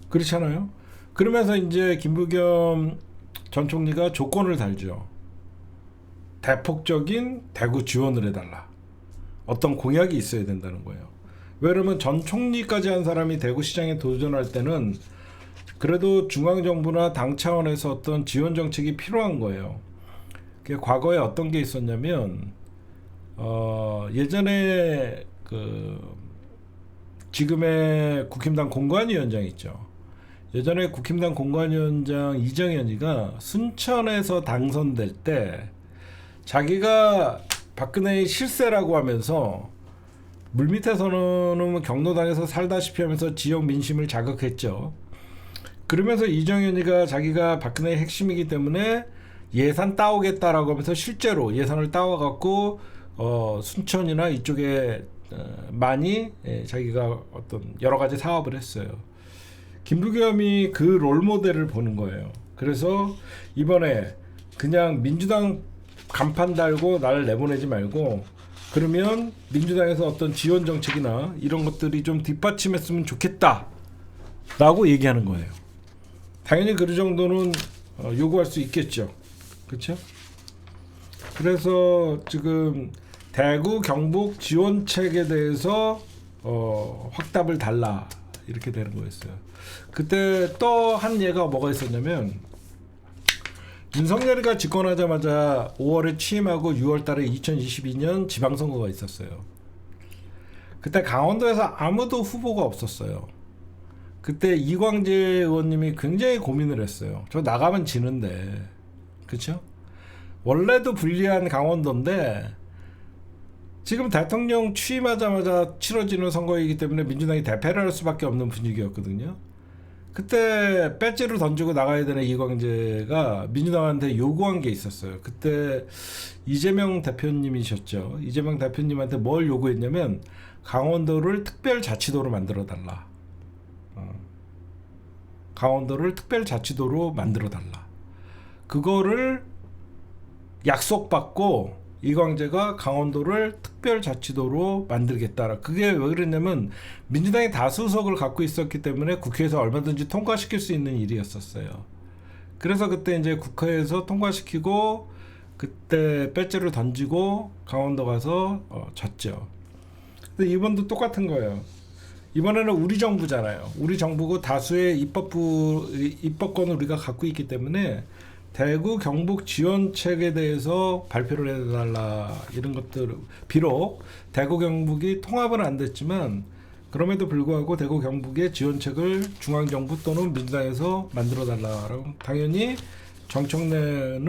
그렇잖아요. 그러면서 이제 김부겸 전 총리가 조건을 달죠. 대폭적인 대구 지원을 해달라. 어떤 공약이 있어야 된다는 거예요. 왜냐면 전 총리까지 한 사람이 대구시장에 도전할 때는 그래도 중앙정부나 당 차원에서 어떤 지원 정책이 필요한 거예요. 과거에 어떤 게 있었냐면 예전에 지금의 국힘당 공관위원장 있죠. 예전에 국힘당 공관위원장 이정현이가 순천에서 당선될 때 자기가 박근혜의 실세라고 하면서 물밑에서는 경로당에서 살다시피 하면서 지역 민심을 자극했죠. 그러면서 이정현이가 자기가 박근혜의 핵심이기 때문에 예산 따오겠다라고 하면서 실제로 예산을 따와갖고 순천이나 이쪽에 많이 자기가 어떤 여러 가지 사업을 했어요. 김부겸이 그 롤모델을 보는 거예요. 그래서 이번에 그냥 민주당 간판 달고 나를 내보내지 말고 그러면 민주당에서 어떤 지원 정책이나 이런 것들이 좀 뒷받침했으면 좋겠다 라고 얘기하는 거예요. 당연히 그 정도는 요구할 수 있겠죠. 그렇죠? 그래서 지금 대구 경북 지원책에 대해서 확답을 달라 이렇게 되는 거였어요. 그때 또 한 예가 뭐가 있었냐면 윤석열이가 집권하자마자 5월에 취임하고 6월 달에 2022년 지방선거가 있었어요. 그때 강원도에서 아무도 후보가 없었어요. 그때 이광재 의원님이 굉장히 고민을 했어요. 저 나가면 지는데. 그쵸? 원래도 불리한 강원도인데 지금 대통령 취임하자마자 치러지는 선거이기 때문에 민주당이 대패를 할 수밖에 없는 분위기였거든요. 그때 배지를 던지고 나가야 되는 이광재가 민주당한테 요구한 게 있었어요. 그때 이재명 대표님이셨죠. 이재명 대표님한테 뭘 요구했냐면 강원도를 특별자치도로 만들어달라. 강원도를 특별자치도로 만들어달라. 그거를 약속받고 이광재가 강원도를 특별자치도로 만들겠다. 그게 왜 그랬냐면 민주당이 다수석을 갖고 있었기 때문에 국회에서 얼마든지 통과시킬 수 있는 일이었었어요. 그래서 그때 이제 국회에서 통과시키고 그때 배지를 던지고 강원도 가서 졌죠. 근데 이번도 똑같은 거예요. 이번에는 우리 정부잖아요. 우리 정부고 다수의 입법권을 우리가 갖고 있기 때문에 대구 경북 지원책에 대해서 발표를 해달라 이런 것들. 비록 대구 경북이 통합은 안 됐지만 그럼에도 불구하고 대구 경북의 지원책을 중앙정부 또는 민주당에서 만들어 달라라고. 당연히 정청래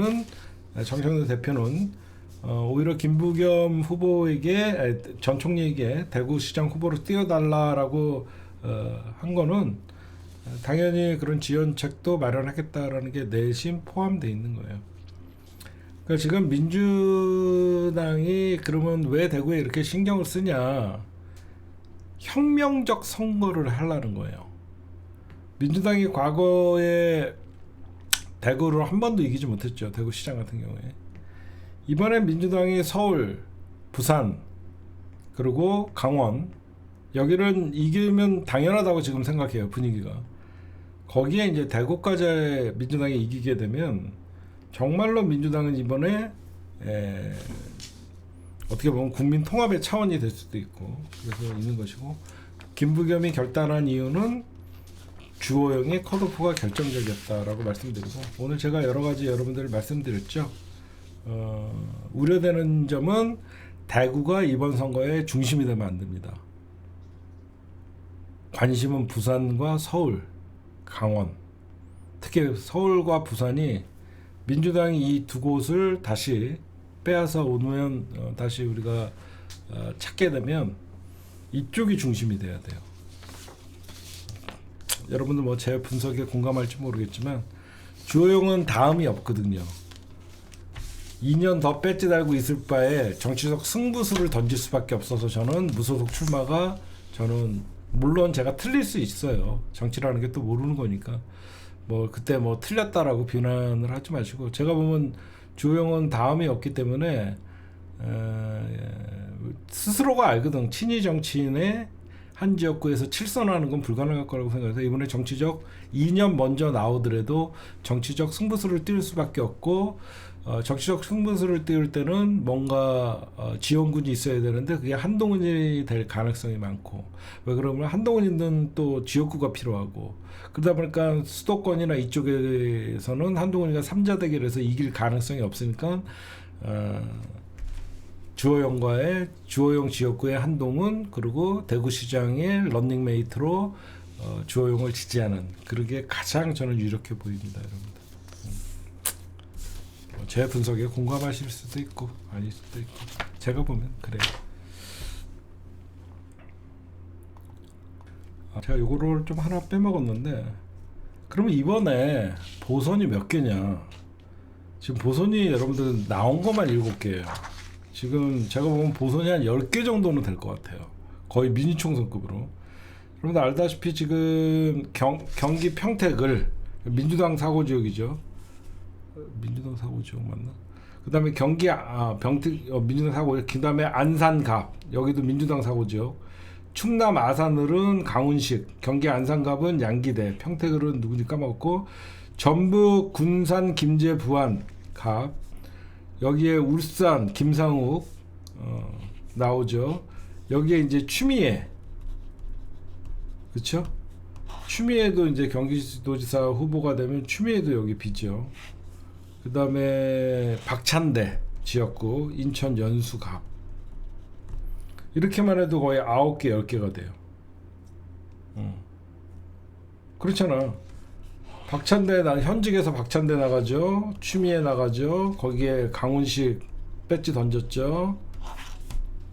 대표는 오히려 김부겸 후보에게 전 총리에게 대구시장 후보로 띄워달라라고 한 거는 당연히 그런 지원책도 마련하겠다라는 게 내심 포함되어 있는 거예요. 그러니까 지금 민주당이 그러면 왜 대구에 이렇게 신경을 쓰냐? 혁명적 선거를 하려는 거예요. 민주당이 과거에 대구를 한 번도 이기지 못했죠. 대구시장 같은 경우에. 이번에 민주당이 서울, 부산, 그리고 강원 여기를 이기면 당연하다고 지금 생각해요. 분위기가. 거기에 이제 대구까지 민주당이 이기게 되면 정말로 민주당은 이번에 어떻게 보면 국민 통합의 차원이 될 수도 있고 그래서 있는 것이고, 김부겸이 결단한 이유는 주호영의 컷오프가 결정적이었다라고 말씀드리고, 오늘 제가 여러 가지 여러분들 말씀드렸죠. 우려되는 점은 대구가 이번 선거의 중심이 되면 안 됩니다. 관심은 부산과 서울, 강원, 특히 서울과 부산이 민주당이 이 두 곳을 다시 빼앗아 오면 다시 우리가 찾게 되면 이쪽이 중심이 돼야 돼요. 여러분들 뭐 제 분석에 공감할지 모르겠지만 주호영은 다음이 없거든요. 2년 더 배지 달고 있을 바에 정치적 승부수를 던질 수밖에 없어서 저는 무소속 출마가, 저는 물론 제가 틀릴 수 있어요. 정치라는 게 또 모르는 거니까 뭐 그때 뭐 틀렸다라고 비난을 하지 마시고, 제가 보면 주호영은 다음이 없기 때문에 스스로가 알거든. 친이 정치인의 한 지역구에서 칠선하는 건 불가능할 거라고 생각해서 이번에 정치적 2년 먼저 나오더라도 정치적 승부수를 띄울 수밖에 없고, 정치적 승부수를 띄울 때는 뭔가 지원군이 있어야 되는데 그게 한동훈이 될 가능성이 많고, 왜 그러면 한동훈이는 또 지역구가 필요하고, 그러다 보니까 수도권이나 이쪽에서는 한동훈이가 3자 대결에서 이길 가능성이 없으니까 주호영 지역구의 한동훈, 그리고 대구시장의 런닝메이트로 주호영을 지지하는, 그게 가장 저는 유력해 보입니다, 여러분들. 제 분석에 공감하실 수도 있고 아닐 수도 있고, 제가 보면 그래요. 제가 요거를 좀 하나 빼먹었는데, 그러면 이번에 보선이 몇 개냐? 지금 보선이 여러분들 나온 것만 7개예요. 지금 제가 보면 보선이 한 10개 정도는 될 것 같아요. 거의 미니총선급으로. 여러분들 알다시피 지금 경기 평택을 민주당 사고지역이죠. 민주당 사고지역 맞나? 그 다음에 경기 민주당 사고지역, 그 다음에 안산갑, 여기도 민주당 사고지역. 충남 아산을은 강훈식, 경기 안산갑은 양기대, 평택을은 누군지 까먹었고, 전북 군산 김제 부안 갑, 여기에 울산 김상욱 나오죠. 여기에 이제 추미애, 그렇죠? 추미애도 이제 경기도지사 후보가 되면 추미애도 여기 비죠. 그 다음에 박찬대 지역구 인천 연수갑, 이렇게만 해도 거의 9개 10개가 돼요. 그렇잖아. 박찬대 현직에서 박찬대 나가죠. 추미애 나가죠. 거기에 강훈식 배지 던졌죠.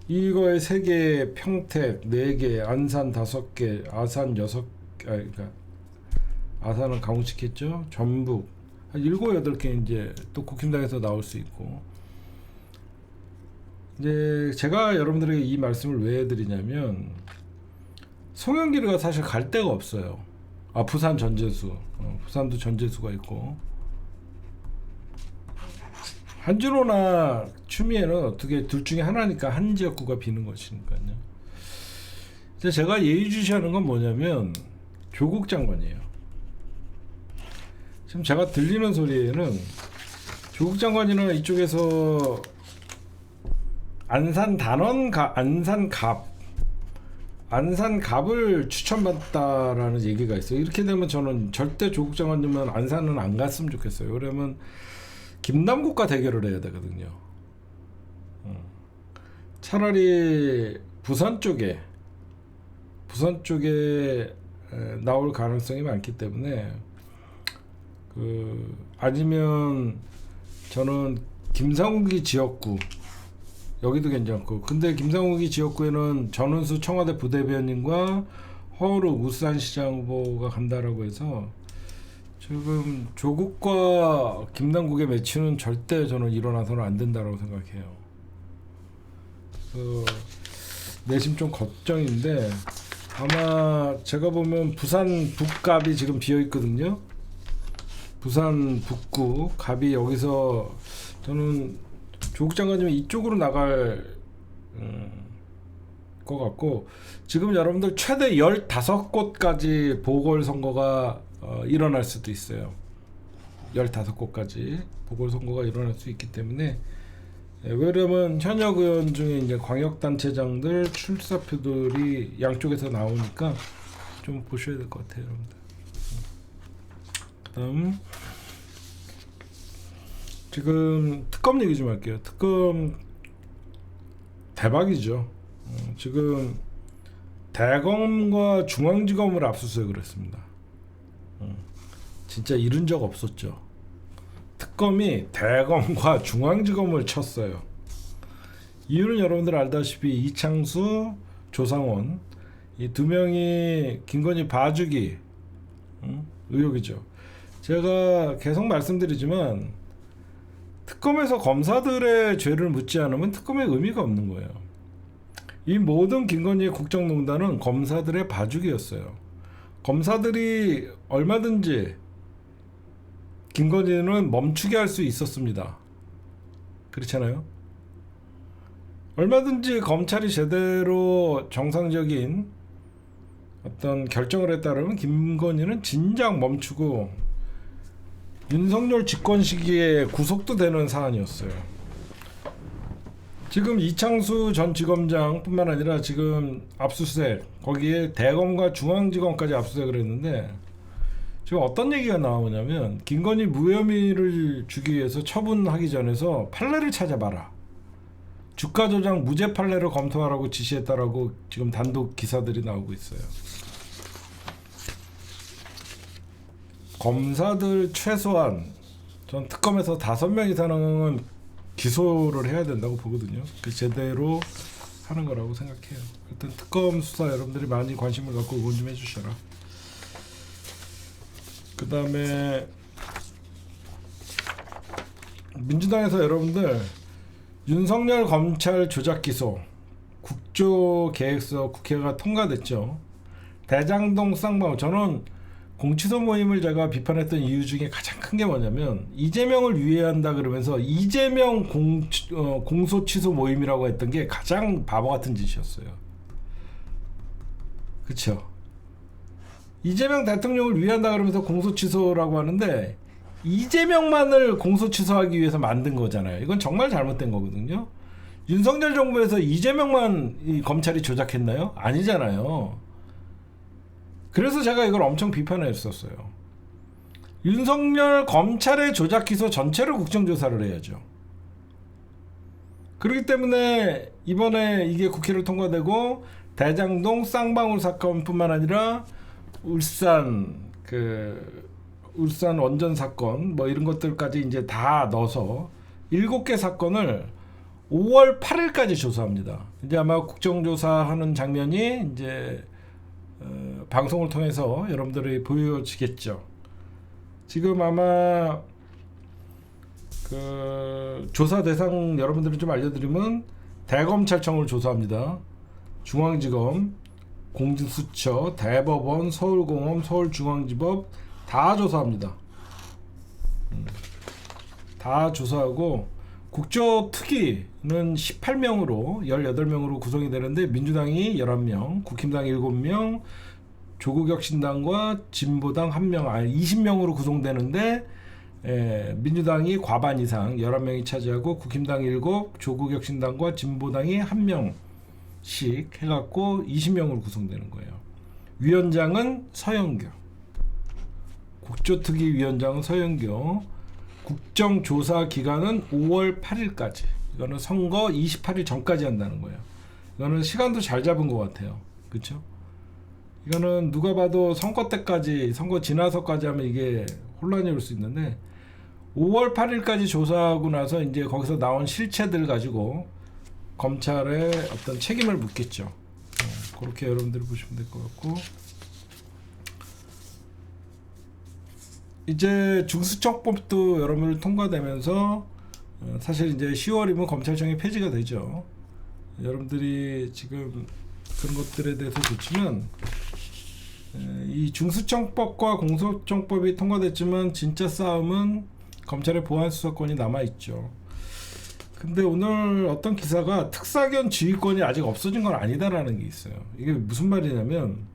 이거에 3개, 평택 4개, 안산 5개, 아산 6개, 그러니까 아산은 강훈식 했죠. 전북 한 7, 8개 이제 또 국힘당에서 나올 수 있고. 이제 제가 여러분들에게 이 말씀을 왜 해드리냐면, 송영길이가 사실 갈 데가 없어요. 부산 전재수, 부산도 전재수가 있고, 한준호나 추미애는 어떻게 둘 중에 하나니까 한 지역구가 비는 것이니까요. 이제 제가 예의주시하는 건 뭐냐면 조국 장관이에요. 지금 제가 들리는 소리에는 조국 장관이나 이쪽에서 안산 단원, 안산 갑, 안산 갑을 추천받다라는 얘기가 있어요. 이렇게 되면 저는 절대 조국 장관님은 안산은 안 갔으면 좋겠어요. 그러면 김남국과 대결을 해야 되거든요. 차라리 부산 쪽에 나올 가능성이 많기 때문에 아니면 저는 김상욱이 지역구 여기도 괜찮고, 근데 김상욱이 지역구에는 전은수 청와대 부대변인과 허은호 울산시장 후보가 간다라고 해서 지금 조국과 김남국의 매치는 절대 저는 일어나서는 안 된다라고 생각해요. 내심 좀 걱정인데 아마 제가 보면 부산 북갑이 지금 비어 있거든요. 부산 북구 갑이 여기서 저는 조국 장관님이 이쪽으로 나갈 것 같고, 지금 여러분들 최대 15곳까지 보궐선거가 일어날 수도 있어요. 15곳까지 보궐선거가 일어날 수 있기 때문에, 왜냐면 현역 의원 중에 이제 광역단체장들 출사표들이 양쪽에서 나오니까 좀 보셔야 될 것 같아요, 여러분들. 그다음 지금 특검 얘기 좀 할게요. 특검 대박이죠. 지금 대검과 중앙지검을 압수수색을 했습니다. 진짜 이런 적 없었죠. 특검이 대검과 중앙지검을 쳤어요. 이유는 여러분들 알다시피 이창수, 조상원 이 두 명이 김건희 봐주기 의혹이죠. 제가 계속 말씀드리지만 특검에서 검사들의 죄를 묻지 않으면 특검의 의미가 없는 거예요. 이 모든 김건희의 국정농단은 검사들의 봐주기였어요. 검사들이 얼마든지 김건희는 멈추게 할 수 있었습니다. 그렇잖아요. 얼마든지 검찰이 제대로 정상적인 어떤 결정을 했다면 김건희는 진작 멈추고 윤석열 집권 시기에 구속도 되는 사안이었어요. 지금 이창수 전 지검장 뿐만 아니라 지금 압수수색, 거기에 대검과 중앙지검까지 압수수색을 했는데 지금 어떤 얘기가 나오냐면 김건희 무혐의를 주기 위해서 처분하기 전에서 판례를 찾아봐라, 주가 조작 무죄 판례를 검토하라고 지시했다라고 지금 단독 기사들이 나오고 있어요. 검사들 최소한 전 특검에서 5명 이상은 기소를 해야 된다고 보거든요. 그 제대로 하는 거라고 생각해요. 일단 특검 수사 여러분들이 많이 관심을 갖고 응원 좀 해주셔라. 그 다음에 민주당에서 여러분들 윤석열 검찰 조작 기소 국조계획서 국회가 통과됐죠. 대장동 쌍방울, 저는 공치소 모임을 제가 비판했던 이유 중에 가장 큰 게 뭐냐면 이재명을 위해한다 그러면서 이재명 공소 취소 모임이라고 했던 게 가장 바보 같은 짓이었어요. 그렇죠? 이재명 대통령을 위한다 그러면서 공소 취소라고 하는데 이재명만을 공소 취소하기 위해서 만든 거잖아요. 이건 정말 잘못된 거거든요. 윤석열 정부에서 이재명만 이 검찰이 조작했나요? 아니잖아요. 그래서 제가 이걸 엄청 비판했었어요. 윤석열 검찰의 조작 기소 전체를 국정조사를 해야죠. 그렇기 때문에 이번에 이게 국회를 통과되고 대장동 쌍방울 사건뿐만 아니라 울산 원전 사건 뭐 이런 것들까지 이제 다 넣어서 7개 사건을 5월 8일까지 조사합니다. 이제 아마 국정조사하는 장면이 이제 방송을 통해서 여러분들이 보여지겠죠. 지금 아마 그 조사 대상 여러분들이 좀 알려드리면 대검찰청을 조사합니다. 중앙지검, 공수처, 대법원, 서울공업, 서울중앙지법 다 조사합니다. 다 조사하고 국조특위는 18명으로 18명으로 구성이 되는데 민주당이 11명, 국힘당이 7명, 조국혁신당과 진보당 1명, 20명으로 구성되는데 민주당이 과반 이상 11명이 차지하고 국힘당이 7, 조국혁신당과 진보당이 1명 해갖고 20명으로 구성되는 거예요. 위원장은 서영교, 국조특위 위원장은 서영교, 국정조사 기간은 5월 8일까지. 이거는 선거 28일 전까지 한다는 거예요. 이거는 시간도 잘 잡은 것 같아요. 그렇죠? 이거는 누가 봐도 선거 때까지, 선거 지나서까지 하면 이게 혼란이 올 수 있는데 5월 8일까지 조사하고 나서 이제 거기서 나온 실체들 가지고 검찰에 어떤 책임을 묻겠죠. 그렇게 여러분들이 보시면 될 것 같고, 이제 중수청법도 여러분들 통과되면서 사실 이제 10월이면 검찰청이 폐지가 되죠. 여러분들이 지금 그런 것들에 대해서 좋지만 이 중수청법과 공소청법이 통과됐지만 진짜 싸움은 검찰의 보안수사권이 남아있죠. 근데 오늘 어떤 기사가 특사견 지휘권이 아직 없어진 건 아니다라는 게 있어요. 이게 무슨 말이냐면,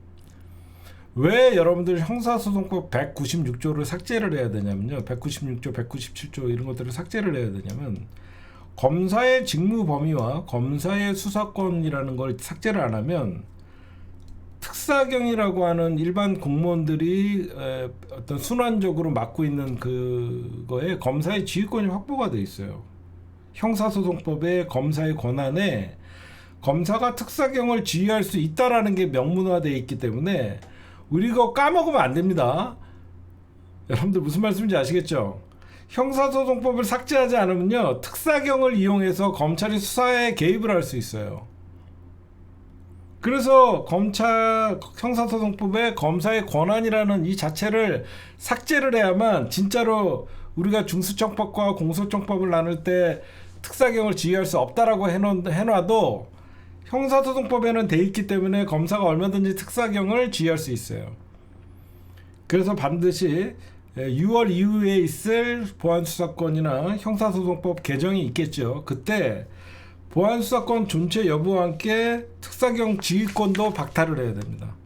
왜 여러분들 형사소송법 196조를 삭제를 해야 되냐면요, 196조, 197조 이런 것들을 삭제를 해야 되냐면, 검사의 직무 범위와 검사의 수사권이라는 걸 삭제를 안 하면 특사경이라고 하는 일반 공무원들이 어떤 순환적으로 맡고 있는 그거에 검사의 지휘권이 확보가 돼 있어요. 형사소송법의 검사의 권한에 검사가 특사경을 지휘할 수 있다라는 게 명문화되어 있기 때문에 우리 이거 까먹으면 안 됩니다. 여러분들 무슨 말씀인지 아시겠죠? 형사소송법을 삭제하지 않으면요, 특사경을 이용해서 검찰이 수사에 개입을 할 수 있어요. 그래서 검찰 형사소송법에 검사의 권한이라는 이 자체를 삭제를 해야만 진짜로 우리가 중수청법과 공소청법을 나눌 때 특사경을 지휘할 수 없다라고 해놔도 형사소송법에는 돼 있기 때문에 검사가 얼마든지 특사경을 지휘할 수 있어요. 그래서 반드시 6월 이후에 있을 보안수사권이나 형사소송법 개정이 있겠죠. 그때 보안수사권 존체 여부와 함께 특사경 지휘권도 박탈을 해야 됩니다.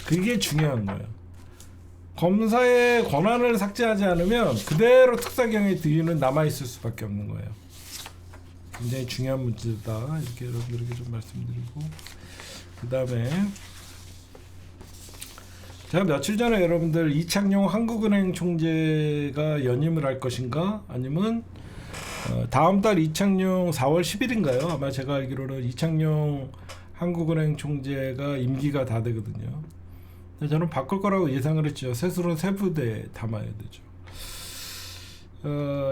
그게 중요한 거예요. 검사의 권한을 삭제하지 않으면 그대로 특사경의 뒤는 남아있을 수밖에 없는 거예요. 굉장히 중요한 문제다, 이렇게 여러분들에게 좀 말씀드리고, 그 다음에 제가 며칠 전에 여러분들 이창용 한국은행 총재가 연임을 할 것인가, 아니면 다음 달 이창용 4월 10일인가요? 아마 제가 알기로는 이창용 한국은행 총재가 임기가 다 되거든요. 저는 바꿀 거라고 예상을 했죠. 세술은 세 부대에 담아야 되죠.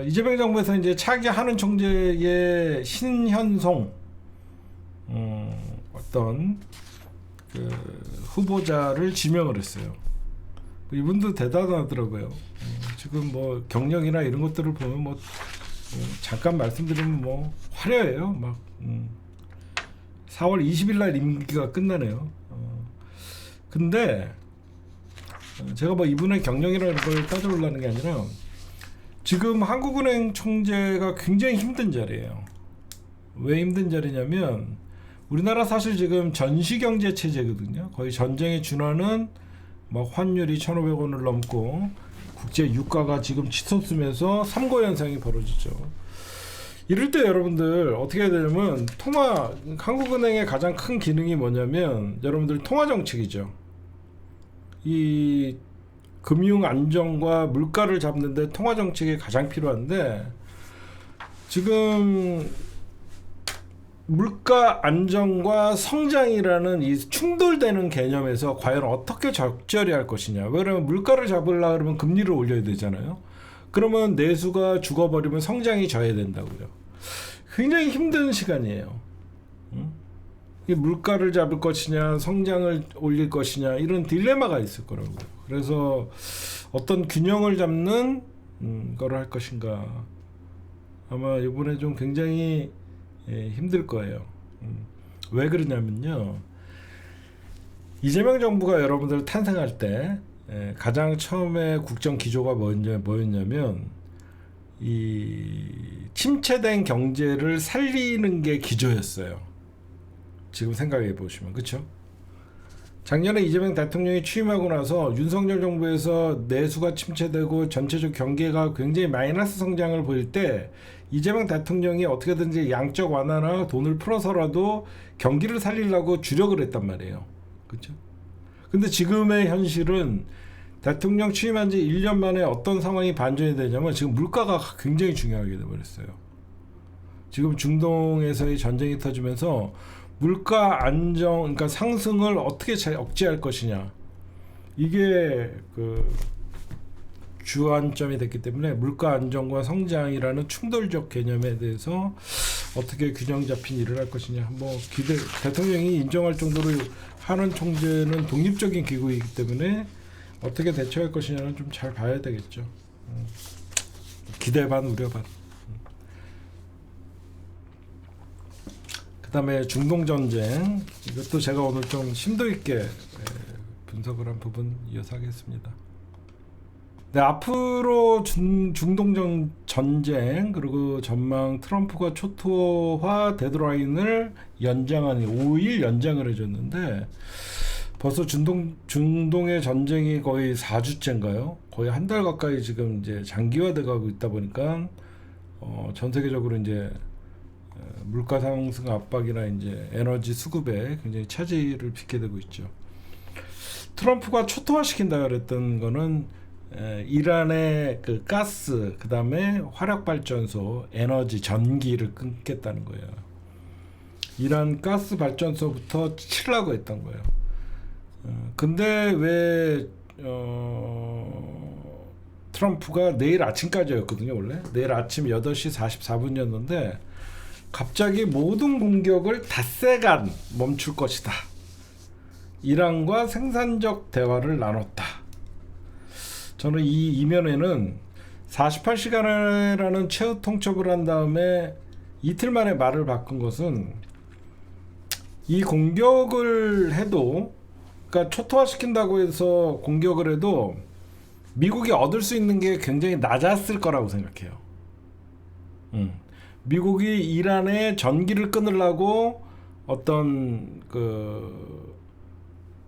이재명 정부에서 이제 차기 한은 총재의 신현송 어떤 그 후보자를 지명을 했어요. 이분도 대단하더라고요. 지금 뭐 경력이나 이런 것들을 보면 뭐 잠깐 말씀드리면 뭐 화려해요. 막 4월 20일 날 임기가 끝나네요. 근데 제가 뭐 이분의 경력이라는 걸 따져보려는 게 아니라 지금 한국은행 총재가 굉장히 힘든 자리예요. 왜 힘든 자리냐면 우리나라 사실 지금 전시경제 체제거든요. 거의 전쟁에 준하는 뭐 환율이 1,500원을 넘고 국제 유가가 지금 치솟으면서 삼고 현상이 벌어지죠. 이럴 때 여러분들 어떻게 해야 되냐면 한국은행의 가장 큰 기능이 뭐냐면 여러분들 통화 정책이죠. 이 금융 안정과 물가를 잡는데 통화 정책이 가장 필요한데 지금 물가 안정과 성장이라는 이 충돌되는 개념에서 과연 어떻게 적절히 할 것이냐. 왜냐하면 물가를 잡으려고 그러면 금리를 올려야 되잖아요. 그러면 내수가 죽어버리면 성장이 져야 된다고요. 굉장히 힘든 시간이에요. 이 물가를 잡을 것이냐, 성장을 올릴 것이냐, 이런 딜레마가 있을 거라고요. 그래서 어떤 균형을 잡는 거를 할 것인가. 아마 이번에 좀 굉장히 힘들 거예요. 왜 그러냐면요, 이재명 정부가 여러분들 탄생할 때 가장 처음에 국정 기조가 뭐였냐면 이 침체된 경제를 살리는 게 기조였어요. 지금 생각해 보시면, 그렇죠? 작년에 이재명 대통령이 취임하고 나서 윤석열 정부에서 내수가 침체되고 전체적 경기가 굉장히 마이너스 성장을 보일 때 이재명 대통령이 어떻게든지 양적 완화나 돈을 풀어서라도 경기를 살리려고 주력을 했단 말이에요. 그렇죠? 근데 지금의 현실은 대통령 취임한 지 1년 만에 어떤 상황이 반전이 되냐면 지금 물가가 굉장히 중요하게 돼버렸어요. 지금 중동에서의 전쟁이 터지면서 물가 안정, 그러니까 상승을 어떻게 억제할 것이냐, 이게 그 주안점이 됐기 때문에 물가 안정과 성장이라는 충돌적 개념에 대해서 어떻게 균형 잡힌 일을 할 것이냐, 뭐 대통령이 인정할 정도로 하는 총재는 독립적인 기구이기 때문에 어떻게 대처할 것이냐는 좀 잘 봐야 되겠죠. 기대 반 우려 반. 그 다음에 중동 전쟁, 이것도 제가 오늘 좀 심도 있게 분석을 한 부분 이어서 하겠습니다. 네, 앞으로 중동 전쟁 그리고 전망, 트럼프가 초토화 데드라인을 연장하는 5일 연장을 해줬는데 벌써 중동의 전쟁이 거의 4주째인가요? 거의 한 달 가까이 지금 이제 장기화돼가고 있다 보니까 전 세계적으로 이제 물가 상승 압박이나 이제 에너지 수급에 굉장히 차질을 빚게 되고 있죠. 트럼프가 초토화시킨다 그랬던 거는 이란의 그 가스, 그 다음에 화력 발전소, 에너지, 전기를 끊겠다는 거예요. 이란 가스 발전소부터 치려고 했던 거예요. 근데 왜 트럼프가 내일 아침까지였거든요. 원래 내일 아침 8시 44분이었는데 갑자기 모든 공격을 닷새간 멈출 것이다. 이란과 생산적 대화를 나눴다. 저는 이 이면에는 48시간이라는 최후 통첩을 한 다음에 이틀 만에 말을 바꾼 것은 이 공격을 해도, 그러니까 초토화시킨다고 해서 공격을 해도 미국이 얻을 수 있는 게 굉장히 낮았을 거라고 생각해요. 미국이 이란에 전기를 끊으려고 어떤 그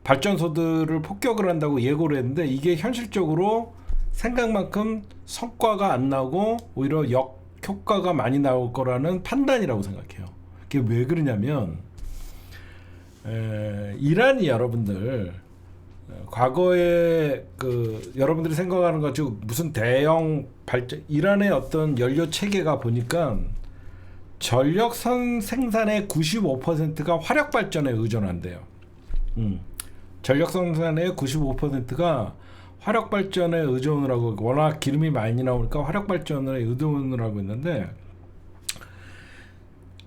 발전소들을 폭격을 한다고 예고를 했는데 이게 현실적으로 생각만큼 성과가 안 나고 오히려 역효과가 많이 나올 거라는 판단이라고 생각해요. 그게 왜 그러냐면 이란이 여러분들 과거에 그 여러분들이 생각하는 것 가지고 무슨 대형 발전, 이란의 어떤 연료 체계가 보니까 전력 생산의 95%가 화력 발전에 의존한대요. 전력 생산의 95%가 화력 발전에 의존을 하고, 워낙 기름이 많이 나오니까 화력 발전에 의존을 하고 있는데,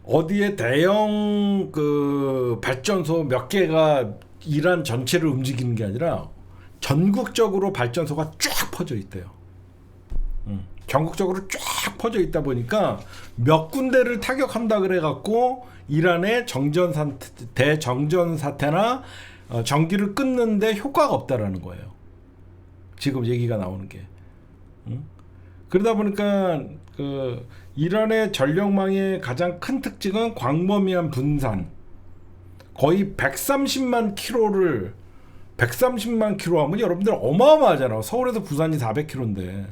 어디에 대형 그 발전소 몇 개가 이란 전체를 움직이는 게 아니라 전국적으로 발전소가 쫙 퍼져 있대요. 전국적으로 쫙 퍼져 있다 보니까 몇 군데를 타격한다 그래갖고 이란의 대정전 사태나 전기를 끊는데 효과가 없다라는 거예요. 지금 얘기가 나오는 게. 그러다 보니까 그 이란의 전력망의 가장 큰 특징은 광범위한 분산. 거의 130만 킬로 하면 여러분들 어마어마하잖아요. 서울에서 부산이 400킬로인데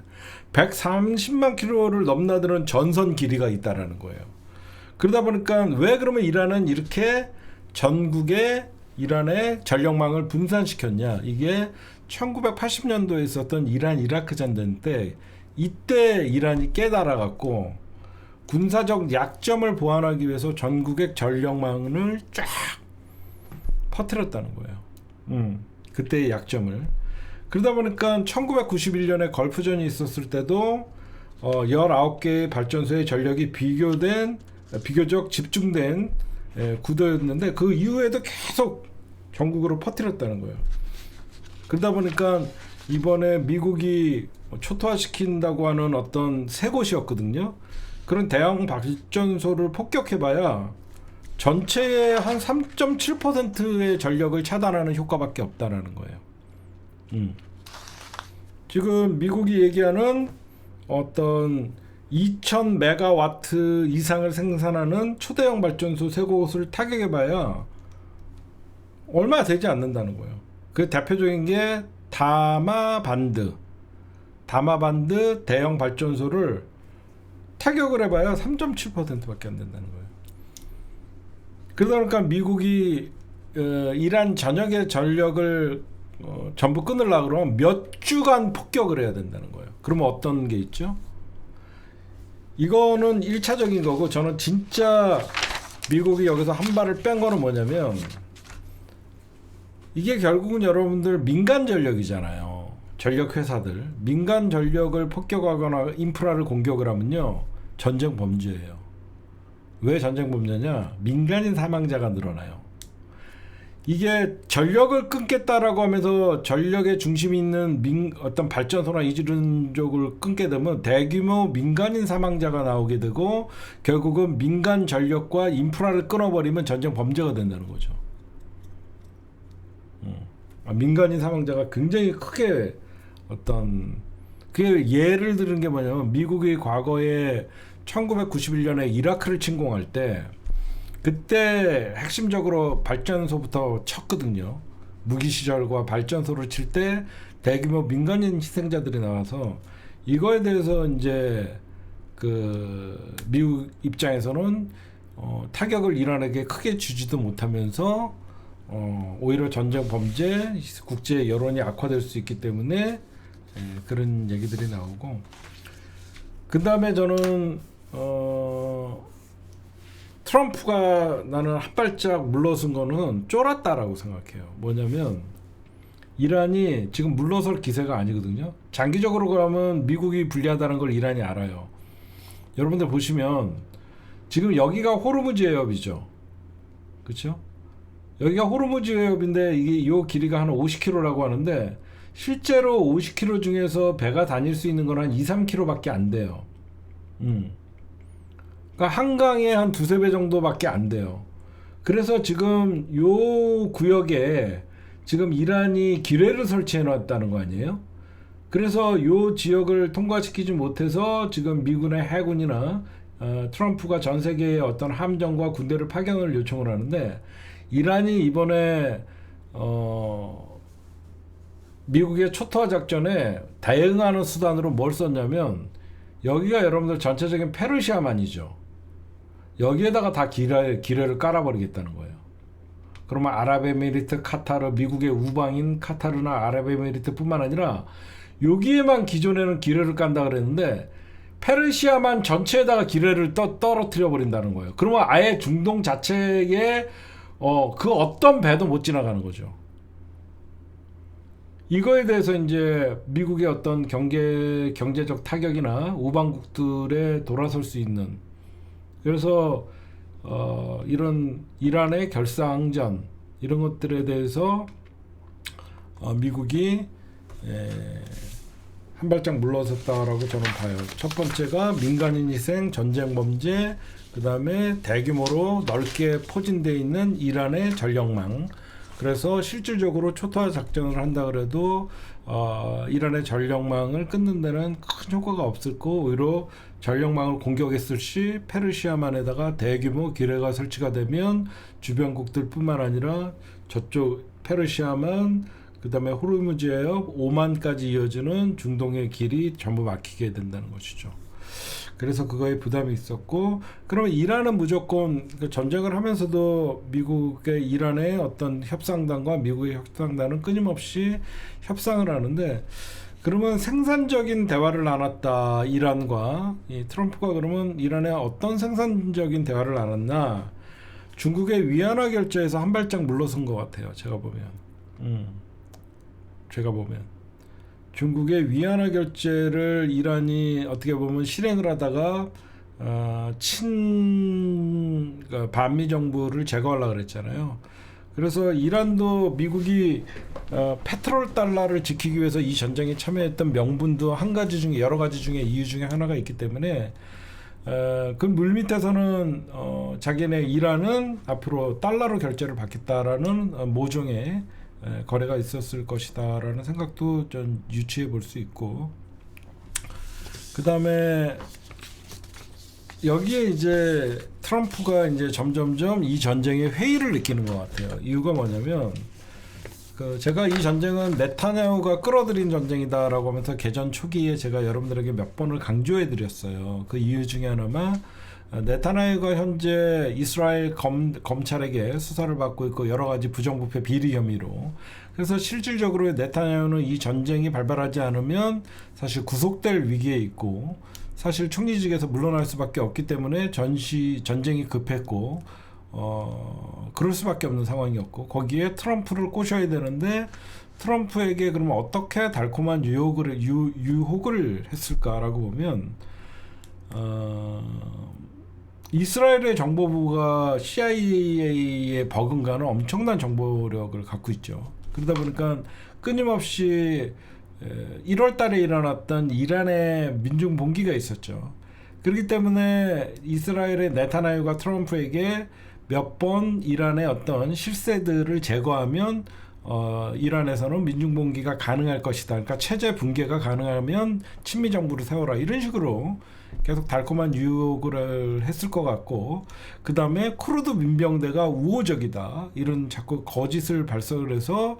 130만 킬로를 넘나드는 전선 길이가 있다라는 거예요. 그러다 보니까 왜 그러면 이란은 이렇게 전국에 이란의 전력망을 분산시켰냐? 이게 1980년도에 있었던 이란 이라크 전쟁 때, 이때 이란이 깨달아갖고 군사적 약점을 보완하기 위해서 전국의 전력망을 쫙 퍼뜨렸다는 거예요. 그때의 약점을. 그러다 보니까 1991년에 걸프전이 있었을 때도 19개의 발전소의 전력이 비교적 집중된 구도였는데 그 이후에도 계속 전국으로 퍼뜨렸다는 거예요. 그러다 보니까 이번에 미국이 초토화시킨다고 하는 어떤 세 곳이었거든요. 그런 대형 발전소를 폭격해봐야 전체의 한 3.7%의 전력을 차단하는 효과밖에 없다라는 거예요. 지금 미국이 얘기하는 어떤 2000메가와트 이상을 생산하는 초대형 발전소 세 곳을 타격해봐야 얼마 되지 않는다는 거예요. 그 대표적인 게 다마반드 대형 발전소를 타격을 해봐야 3.7%밖에 안 된다는 거예요. 그러다 보니까 미국이 이란 전역의 전력을 전부 끊으려고 그러면 몇 주간 폭격을 해야 된다는 거예요. 그러면 어떤 게 있죠? 이거는 1차적인 거고, 저는 진짜 미국이 여기서 한 발을 뺀 거는 뭐냐면, 이게 결국은 여러분들 민간 전력이잖아요. 전력 회사들. 민간 전력을 폭격하거나 인프라를 공격을 하면요, 전쟁 범죄예요. 왜 전쟁 범죄냐? 민간인 사망자가 늘어나요. 이게 전력을 끊겠다라고 하면서 전력의 중심이 있는 어떤 발전소나 이런 쪽을 끊게 되면 대규모 민간인 사망자가 나오게 되고, 결국은 민간 전력과 인프라를 끊어버리면 전쟁 범죄가 된다는 거죠. 민간인 사망자가 굉장히 크게 그 예를 들은 게 뭐냐면, 미국이 과거에 1991년에 이라크를 침공할 때, 그때 핵심적으로 발전소부터 쳤거든요. 무기 시설과 발전소를 칠 때 대규모 민간인 희생자들이 나와서, 이거에 대해서 이제 그 미국 입장에서는 타격을 이란에게 크게 주지도 못하면서 오히려 전쟁 범죄, 국제 여론이 악화될 수 있기 때문에 그런 얘기들이 나오고, 그 다음에 저는 트럼프가 나는 한 발짝 물러선 거는 쫄았다라고 생각해요. 뭐냐면, 이란이 지금 물러설 기세가 아니거든요. 장기적으로 그러면 미국이 불리하다는 걸 이란이 알아요. 여러분들 보시면 지금 여기가 호르무즈 해협이죠. 그렇죠? 여기가 호르무즈 해협인데, 이게 요 길이가 한 50km라고 하는데, 실제로 50km 중에서 배가 다닐 수 있는 건 한 2-3km밖에 안 돼요. 그러니까 한강에 한 2-3배 정도밖에 안 돼요. 그래서 지금 요 구역에 지금 이란이 기뢰를 설치해 놨다는 거 아니에요? 그래서 요 지역을 통과시키지 못해서 지금 미군의 해군이나 트럼프가 전 세계의 어떤 함정과 군대를 파견을 요청을 하는데, 이란이 이번에 미국의 초토화 작전에 대응하는 수단으로 뭘 썼냐면, 여기가 여러분들 전체적인 페르시아만이죠. 여기에다가 다 기뢰를 깔아버리겠다는 거예요. 그러면 아랍에미리트, 카타르, 미국의 우방인 카타르나 아랍에미리트뿐만 아니라 여기에만 기존에는 기뢰를 깐다 그랬는데, 페르시아만 전체에다가 기뢰를 떨어뜨려 버린다는 거예요. 그러면 아예 중동 자체에 그 어떤 배도 못 지나가는 거죠. 이거에 대해서 이제 미국의 어떤 경제적 타격이나 우방국들에 돌아설 수 있는, 그래서 이런 이란의 결사항전 이런 것들에 대해서 미국이 한 발짝 물러섰다라고 저는 봐요. 첫 번째가 민간인 희생, 전쟁 범죄, 그 다음에 대규모로 넓게 포진되어 있는 이란의 전력망. 그래서 실질적으로 초토화 작전을 한다 그래도 이란의 전력망을 끊는 데는 큰 효과가 없을 거고, 오히려 전력망을 공격했을 시 페르시아만에다가 대규모 기뢰가 설치가 되면 주변국들뿐만 아니라 저쪽 페르시아만, 그 다음에 호르무즈 해협, 오만까지 이어지는 중동의 길이 전부 막히게 된다는 것이죠. 그래서 그거에 부담이 있었고, 그러면 이란은 무조건 전쟁을 하면서도 미국의 이란의 어떤 협상단과 미국의 협상단은 끊임없이 협상을 하는데, 그러면 생산적인 대화를 나눴다 이란과 이 트럼프가. 그러면 이란에 어떤 생산적인 대화를 나눴나? 중국의 위안화 결제에서 한 발짝 물러선 것 같아요. 제가 보면 중국의 위안화 결제를 이란이 어떻게 보면 실행을 하다가 반미 정부를 제거하려고 그랬잖아요. 그래서 이란도 미국이 페트롤 달러를 지키기 위해서 이 전쟁에 참여했던 명분도 여러 가지 중에 이유 중에 하나가 있기 때문에, 그 물밑에서는 자기네 이란은 앞으로 달러로 결제를 받겠다라는 모종의 거래가 있었을 것이다라는 생각도 좀 유추해 볼 수 있고, 그 다음에 여기에 이제 트럼프가 이제 점점점 이 전쟁의 회의를 느끼는 것 같아요. 이유가 뭐냐면, 제가 이 전쟁은 네타냐후가 끌어들인 전쟁이다라고 하면서 개전 초기에 제가 여러분들에게 몇 번을 강조해 드렸어요. 그 이유 중에 하나가 네타냐후가 현재 이스라엘 검찰에게 수사를 받고 있고 여러 가지 부정부패 비리 혐의로. 그래서 실질적으로 네타냐후는 이 전쟁이 발발하지 않으면 사실 구속될 위기에 있고 사실 총리직에서 물러날 수밖에 없기 때문에 전쟁이 급했고 그럴 수밖에 없는 상황이었고 거기에 트럼프를 꼬셔야 되는데 트럼프에게 그러면 어떻게 달콤한 유혹을 했을까라고 보면 이스라엘의 정보부가 CIA에 버금가는 엄청난 정보력을 갖고 있죠. 그러다 보니까 끊임없이 1월 달에 일어났던 이란의 민중 봉기가 있었죠. 그렇기 때문에 이스라엘의 네타냐후가 트럼프에게 몇 번 이란의 어떤 실세들을 제거하면 이란에서는 민중봉기가 가능할 것이다. 그러니까 체제 붕괴가 가능하면 친미 정부를 세워라. 이런 식으로 계속 달콤한 유혹을 했을 것 같고 그 다음에 쿠르드 민병대가 우호적이다. 이런 자꾸 거짓을 발설을 해서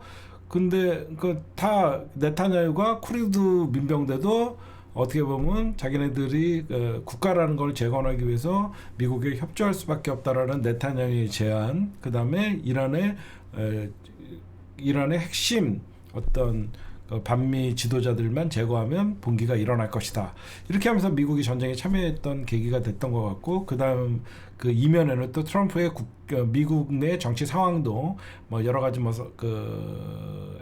근데 다 네타냐후가 쿠르드 민병대도 어떻게 보면 자기네들이 국가라는 걸 재건하기 위해서 미국에 협조할 수밖에 없다라는 네타냐후의 제안, 그 다음에 이란의 핵심 어떤 반미 지도자들만 제거하면 봉기가 일어날 것이다. 이렇게 하면서 미국이 전쟁에 참여했던 계기가 됐던 것 같고, 그 다음 그 이면에는 또 트럼프의 미국 내 정치 상황도 뭐 여러 가지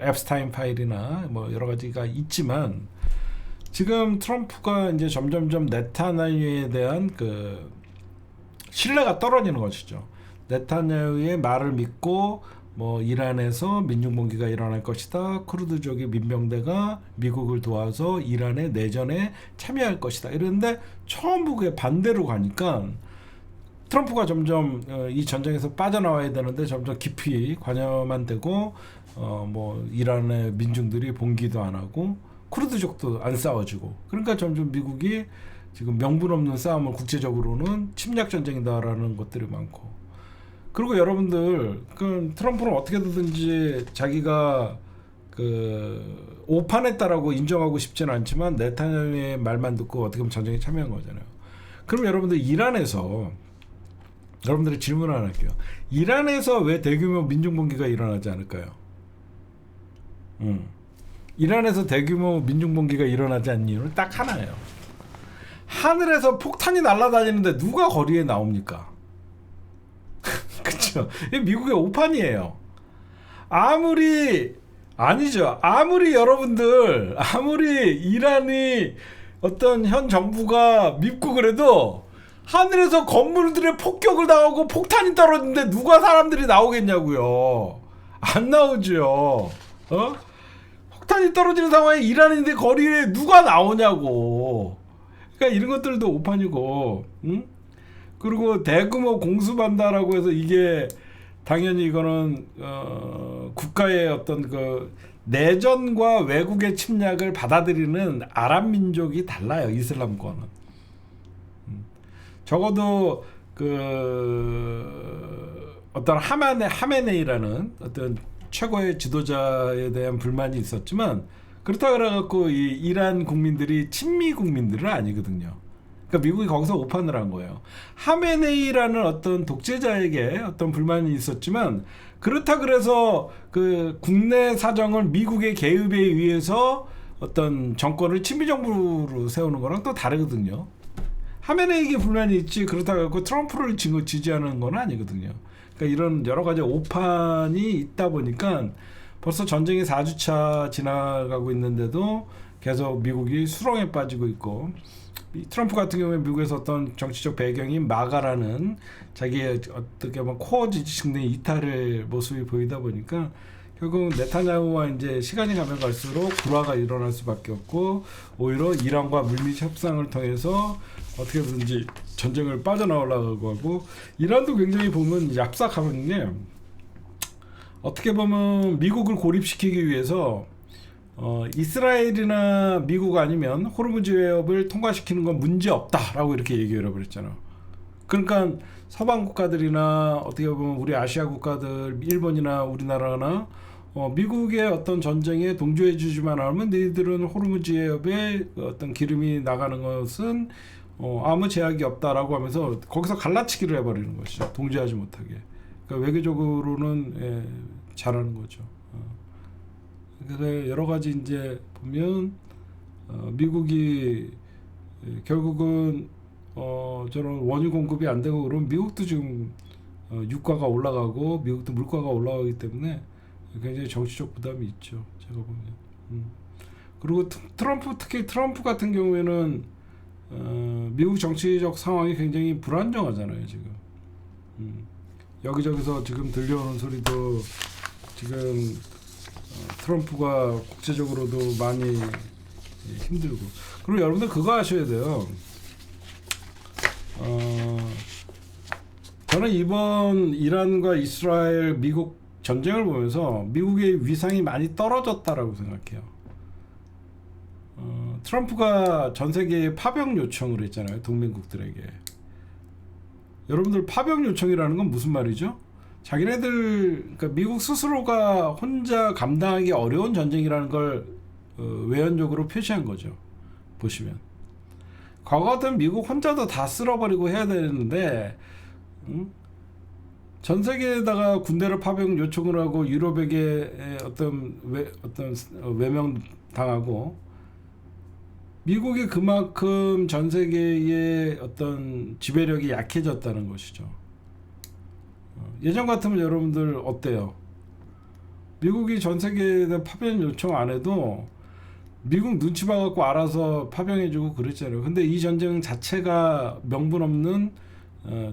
앱스타인 파일이나 뭐 여러 가지가 있지만 지금 트럼프가 이제 점점점 네타냐후에 대한 그 신뢰가 떨어지는 것이죠. 네타냐후의 말을 믿고 뭐 이란에서 민중봉기가 일어날 것이다. 쿠르드족의 민병대가 미국을 도와서 이란의 내전에 참여할 것이다. 이랬는데 전부 그게 반대로 가니까 트럼프가 점점 이 전쟁에서 빠져나와야 되는데 점점 깊이 관여만 되고 뭐 이란의 민중들이 봉기도 안 하고 쿠르드족도 안 싸워주고 그러니까 점점 미국이 지금 명분 없는 싸움을 국제적으로는 침략 전쟁이다라는 것들이 많고 그리고 여러분들 그 트럼프는 어떻게든지 자기가 그 오판했다라고 인정하고 싶지는 않지만 네타냐후의 말만 듣고 어떻게 보면 전쟁에 참여한 거잖아요. 그럼 여러분들 이란에서 여러분들의 질문 하나 할게요. 이란에서 왜 대규모 민중봉기가 일어나지 않을까요? 이란에서 대규모 민중봉기가 일어나지 않는 이유는 딱 하나예요. 하늘에서 폭탄이 날아다니는데 누가 거리에 나옵니까? 그쵸? 미국의 오판이에요. 아무리 여러분들 아무리 이란이 어떤 현 정부가 밉고 그래도 하늘에서 건물들의 폭격을 당하고 폭탄이 떨어지는데 누가 사람들이 나오겠냐고요. 안 나오죠. 폭탄이 떨어지는 상황에 이란인데 거리에 누가 나오냐고. 그러니까 이런 것들도 오판이고, 응? 그리고 대규모 공수반다라고 해서 이게 당연히 이거는 국가의 어떤 그 내전과 외국의 침략을 받아들이는 아랍 민족이 달라요. 이슬람과는. 적어도 그 어떤 하메네이라는 어떤 최고의 지도자에 대한 불만이 있었지만 그렇다 그래갖고 이 이란 국민들이 친미 국민들은 아니거든요. 그러니까 미국이 거기서 오판을 한 거예요. 하메네이라는 어떤 독재자에게 어떤 불만이 있었지만 그렇다 그래서 그 국내 사정을 미국의 개입에 의해서 어떤 정권을 친미 정부로 세우는 거랑 또 다르거든요. 하메네이에게 불만이 있지 그렇다고 해서 트럼프를 지지하는 건 아니거든요. 그러니까 이런 여러 가지 오판이 있다 보니까 벌써 전쟁이 4주차 지나가고 있는데도 계속 미국이 수렁에 빠지고 있고 트럼프 같은 경우에 미국에서 어떤 정치적 배경이 마가라는 자기의 어떻게 보면 코어 지지층의 이탈의 모습이 보이다 보니까 결국 네타냐후와 이제 시간이 가면 갈수록 불화가 일어날 수밖에 없고 오히려 이란과 물밑 협상을 통해서 어떻게든지 전쟁을 빠져나오려고 하고 이란도 굉장히 보면 얍삭하는 게 어떻게 보면 미국을 고립시키기 위해서 이스라엘이나 미국 아니면 호르무즈 해협을 통과시키는 건 문제 없다라고 이렇게 얘기를 해버렸잖아. 그러니까 서방 국가들이나 어떻게 보면 우리 아시아 국가들 일본이나 우리나라나 미국의 어떤 전쟁에 동조해주지만 않으면 너희들은 호르무즈 해협에 어떤 기름이 나가는 것은 아무 제약이 없다라고 하면서 거기서 갈라치기를 해버리는 것이죠. 동조하지 못하게. 그러니까 외교적으로는 잘하는 거죠. 그래서 여러 가지 이제 보면 미국이 결국은 저런 원유 공급이 안 되고 그러면 미국도 지금 유가가 올라가고 미국도 물가가 올라가기 때문에 굉장히 정치적 부담이 있죠. 제가 보면. 그리고 특히 트럼프 같은 경우에는 미국 정치적 상황이 굉장히 불안정하잖아요. 지금 여기저기서 지금 들려오는 소리도 지금 트럼프가 국제적으로도 많이 힘들고. 그리고 여러분들 그거 아셔야 돼요. 저는 이번 이란과 이스라엘 미국 전쟁을 보면서 미국의 위상이 많이 떨어졌다라고 생각해요. 트럼프가 전 세계에 파병 요청을 했잖아요. 동맹국들에게. 여러분들 파병 요청이라는 건 무슨 말이죠? 자기네들 그러니까 미국 스스로가 혼자 감당하기 어려운 전쟁이라는 걸 외연적으로 표시한 거죠. 보시면 과거 같은 미국 혼자도 다 쓸어버리고 해야 되는데 전 세계에다가 군대를 파병 요청을 하고 유럽에게 어떤 외명 당하고 미국이 그만큼 전 세계의 어떤 지배력이 약해졌다는 것이죠. 예전 같으면 여러분들 어때요? 미국이 전 세계에 파병 요청 안 해도 미국 눈치 봐갖고 알아서 파병해주고 그랬잖아요. 근데 이 전쟁 자체가 명분 없는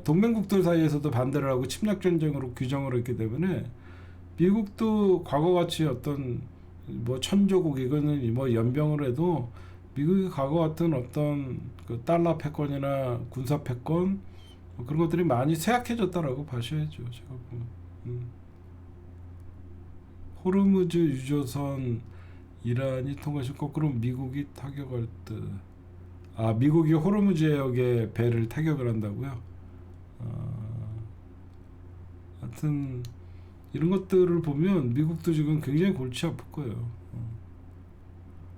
동맹국들 사이에서도 반대를 하고 침략 전쟁으로 규정을 했기 때문에 미국도 과거같이 어떤 뭐 천조국 이거는 뭐 연병을 해도 미국이 과거 같은 어떤 그 달러 패권이나 군사 패권 그런 것들이 많이 쇠약해졌다라고 봐셔야죠. 제가 보면. 호르무즈 유조선 이란이 통과시켜 거꾸로 미국이 타격할 듯. 미국이 호르무즈 해역에 배를 타격을 한다고요? 하여튼 이런 것들을 보면 미국도 지금 굉장히 골치 아플 거예요.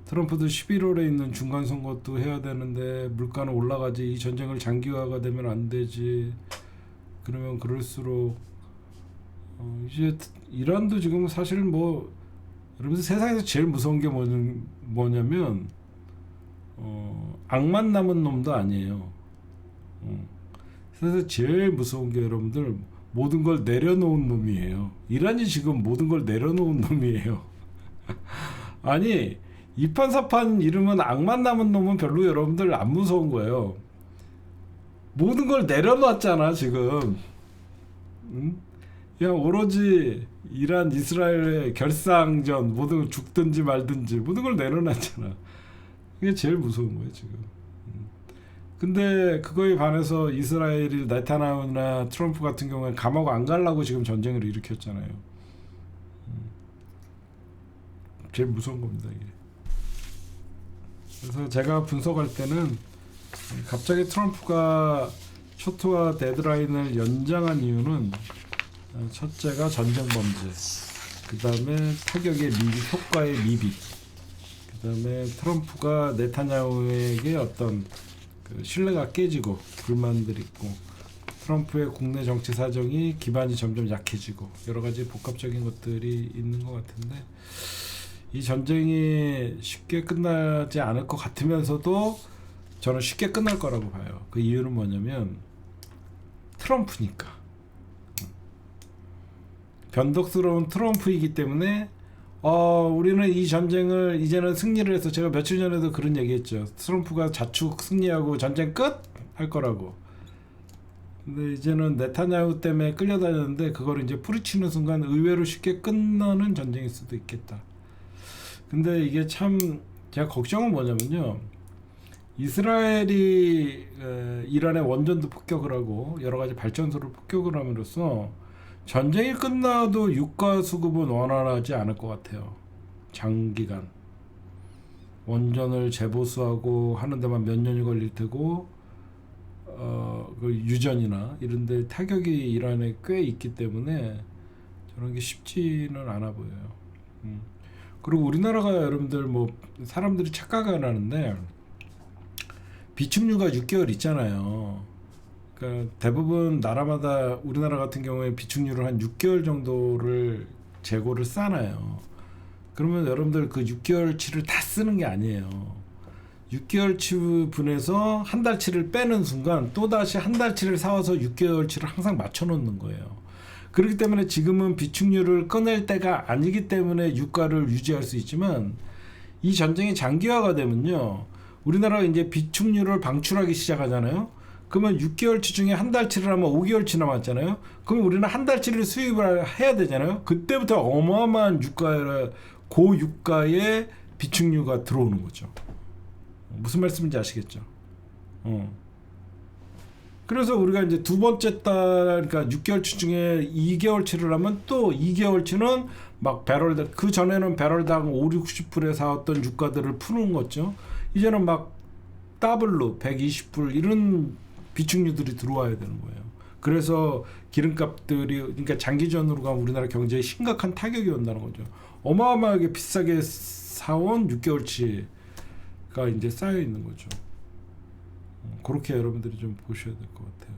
트럼프도 11월에 있는 중간선거도 해야 되는데 물가는 올라가지 이 전쟁을 장기화가 되면 안 되지. 그러면 그럴수록 이제 이란도 지금 사실 뭐 여러분 세상에서 제일 무서운 게 뭐냐면 악만 남은 놈도 아니에요. 그래서 제일 무서운 게 여러분들 모든 걸 내려놓은 놈이에요. 이란이 지금 모든 걸 내려놓은 놈이에요. 아니 이판사판 이러면 악만 남은 놈은 별로 여러분들 안 무서운 거예요. 모든 걸 내려놨잖아 지금. 그냥 오로지 이란 이스라엘의 결상전 모든 걸 죽든지 말든지 모든 걸 내려놨잖아. 그게 제일 무서운 거예요 지금. 근데 그거에 반해서 이스라엘이 네타냐후나 트럼프 같은 경우에 감옥 안 가려고 지금 전쟁을 일으켰잖아요. 제일 무서운 겁니다 이게. 그래서 제가 분석할 때는 갑자기 트럼프가 초토화 데드라인을 연장한 이유는 첫째가 전쟁 범죄, 그 다음에 타격의 효과의 미비, 그 다음에 트럼프가 네타냐후에게 어떤 그 신뢰가 깨지고 불만들이 있고 트럼프의 국내 정치 사정이 기반이 점점 약해지고 여러 가지 복합적인 것들이 있는 것 같은데 이 전쟁이 쉽게 끝나지 않을 것 같으면서도 저는 쉽게 끝날 거라고 봐요. 그 이유는 뭐냐면 트럼프니까. 변덕스러운 트럼프이기 때문에 우리는 이 전쟁을 이제는 승리를 해서 제가 며칠 전에도 그런 얘기했죠. 트럼프가 자축 승리하고 전쟁 끝 할 거라고. 근데 이제는 네타냐후 때문에 끌려다녔는데 그걸 이제 뿌리치는 순간 의외로 쉽게 끝나는 전쟁일 수도 있겠다. 근데 이게 참 제가 걱정은 뭐냐면요. 이스라엘이 이란의 원전도 폭격을 하고 여러 가지 발전소를 폭격을 함으로써 전쟁이 끝나도 유가 수급은 원활하지 않을 것 같아요. 장기간 원전을 재보수하고 하는 데만 몇 년이 걸릴 테고 그 유전이나 이런 데 타격이 이란에 꽤 있기 때문에 저런 게 쉽지는 않아 보여요. 그리고 우리나라가 여러분들 뭐 사람들이 착각을 하는데 비축류가 6개월 있잖아요. 그러니까 대부분 나라마다 우리나라 같은 경우에 비축류를 한 6개월 정도를 재고를 싸놔요. 그러면 여러분들 그 6개월치를 다 쓰는 게 아니에요. 6개월치 분에서 한 달치를 빼는 순간 또다시 한 달치를 사와서 6개월치를 항상 맞춰 놓는 거예요. 그렇기 때문에 지금은 비축류를 꺼낼 때가 아니기 때문에 유가를 유지할 수 있지만 이 전쟁이 장기화가 되면요. 우리나라가 이제 비축류를 방출하기 시작하잖아요. 그러면 6개월치 중에 한 달치를 하면 5개월치 남았잖아요. 그럼 우리는 한 달치를 수입을 해야 되잖아요. 그때부터 어마어마한 고유가의 비축류가 들어오는 거죠. 무슨 말씀인지 아시겠죠? 그래서 우리가 이제 두 번째 달, 그러니까 6개월치 중에 2개월치를 하면 또 2개월치는 막 배럴당, 그 전에는 배럴당 5, 60불에 사왔던 유가들을 푸는 거죠. 이제는 막 더블로 120불 이런 비축류들이 들어와야 되는 거예요. 그래서 기름값들이, 그러니까 장기전으로 가면 우리나라 경제에 심각한 타격이 온다는 거죠. 어마어마하게 비싸게 사온 6개월치가 이제 쌓여 있는 거죠. 그렇게 여러분들이 좀 보셔야 될 것 같아요.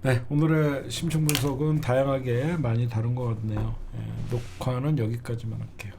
네, 오늘의 심층 분석은 다양하게 많이 다룬 것 같네요. 녹화는 여기까지만 할게요.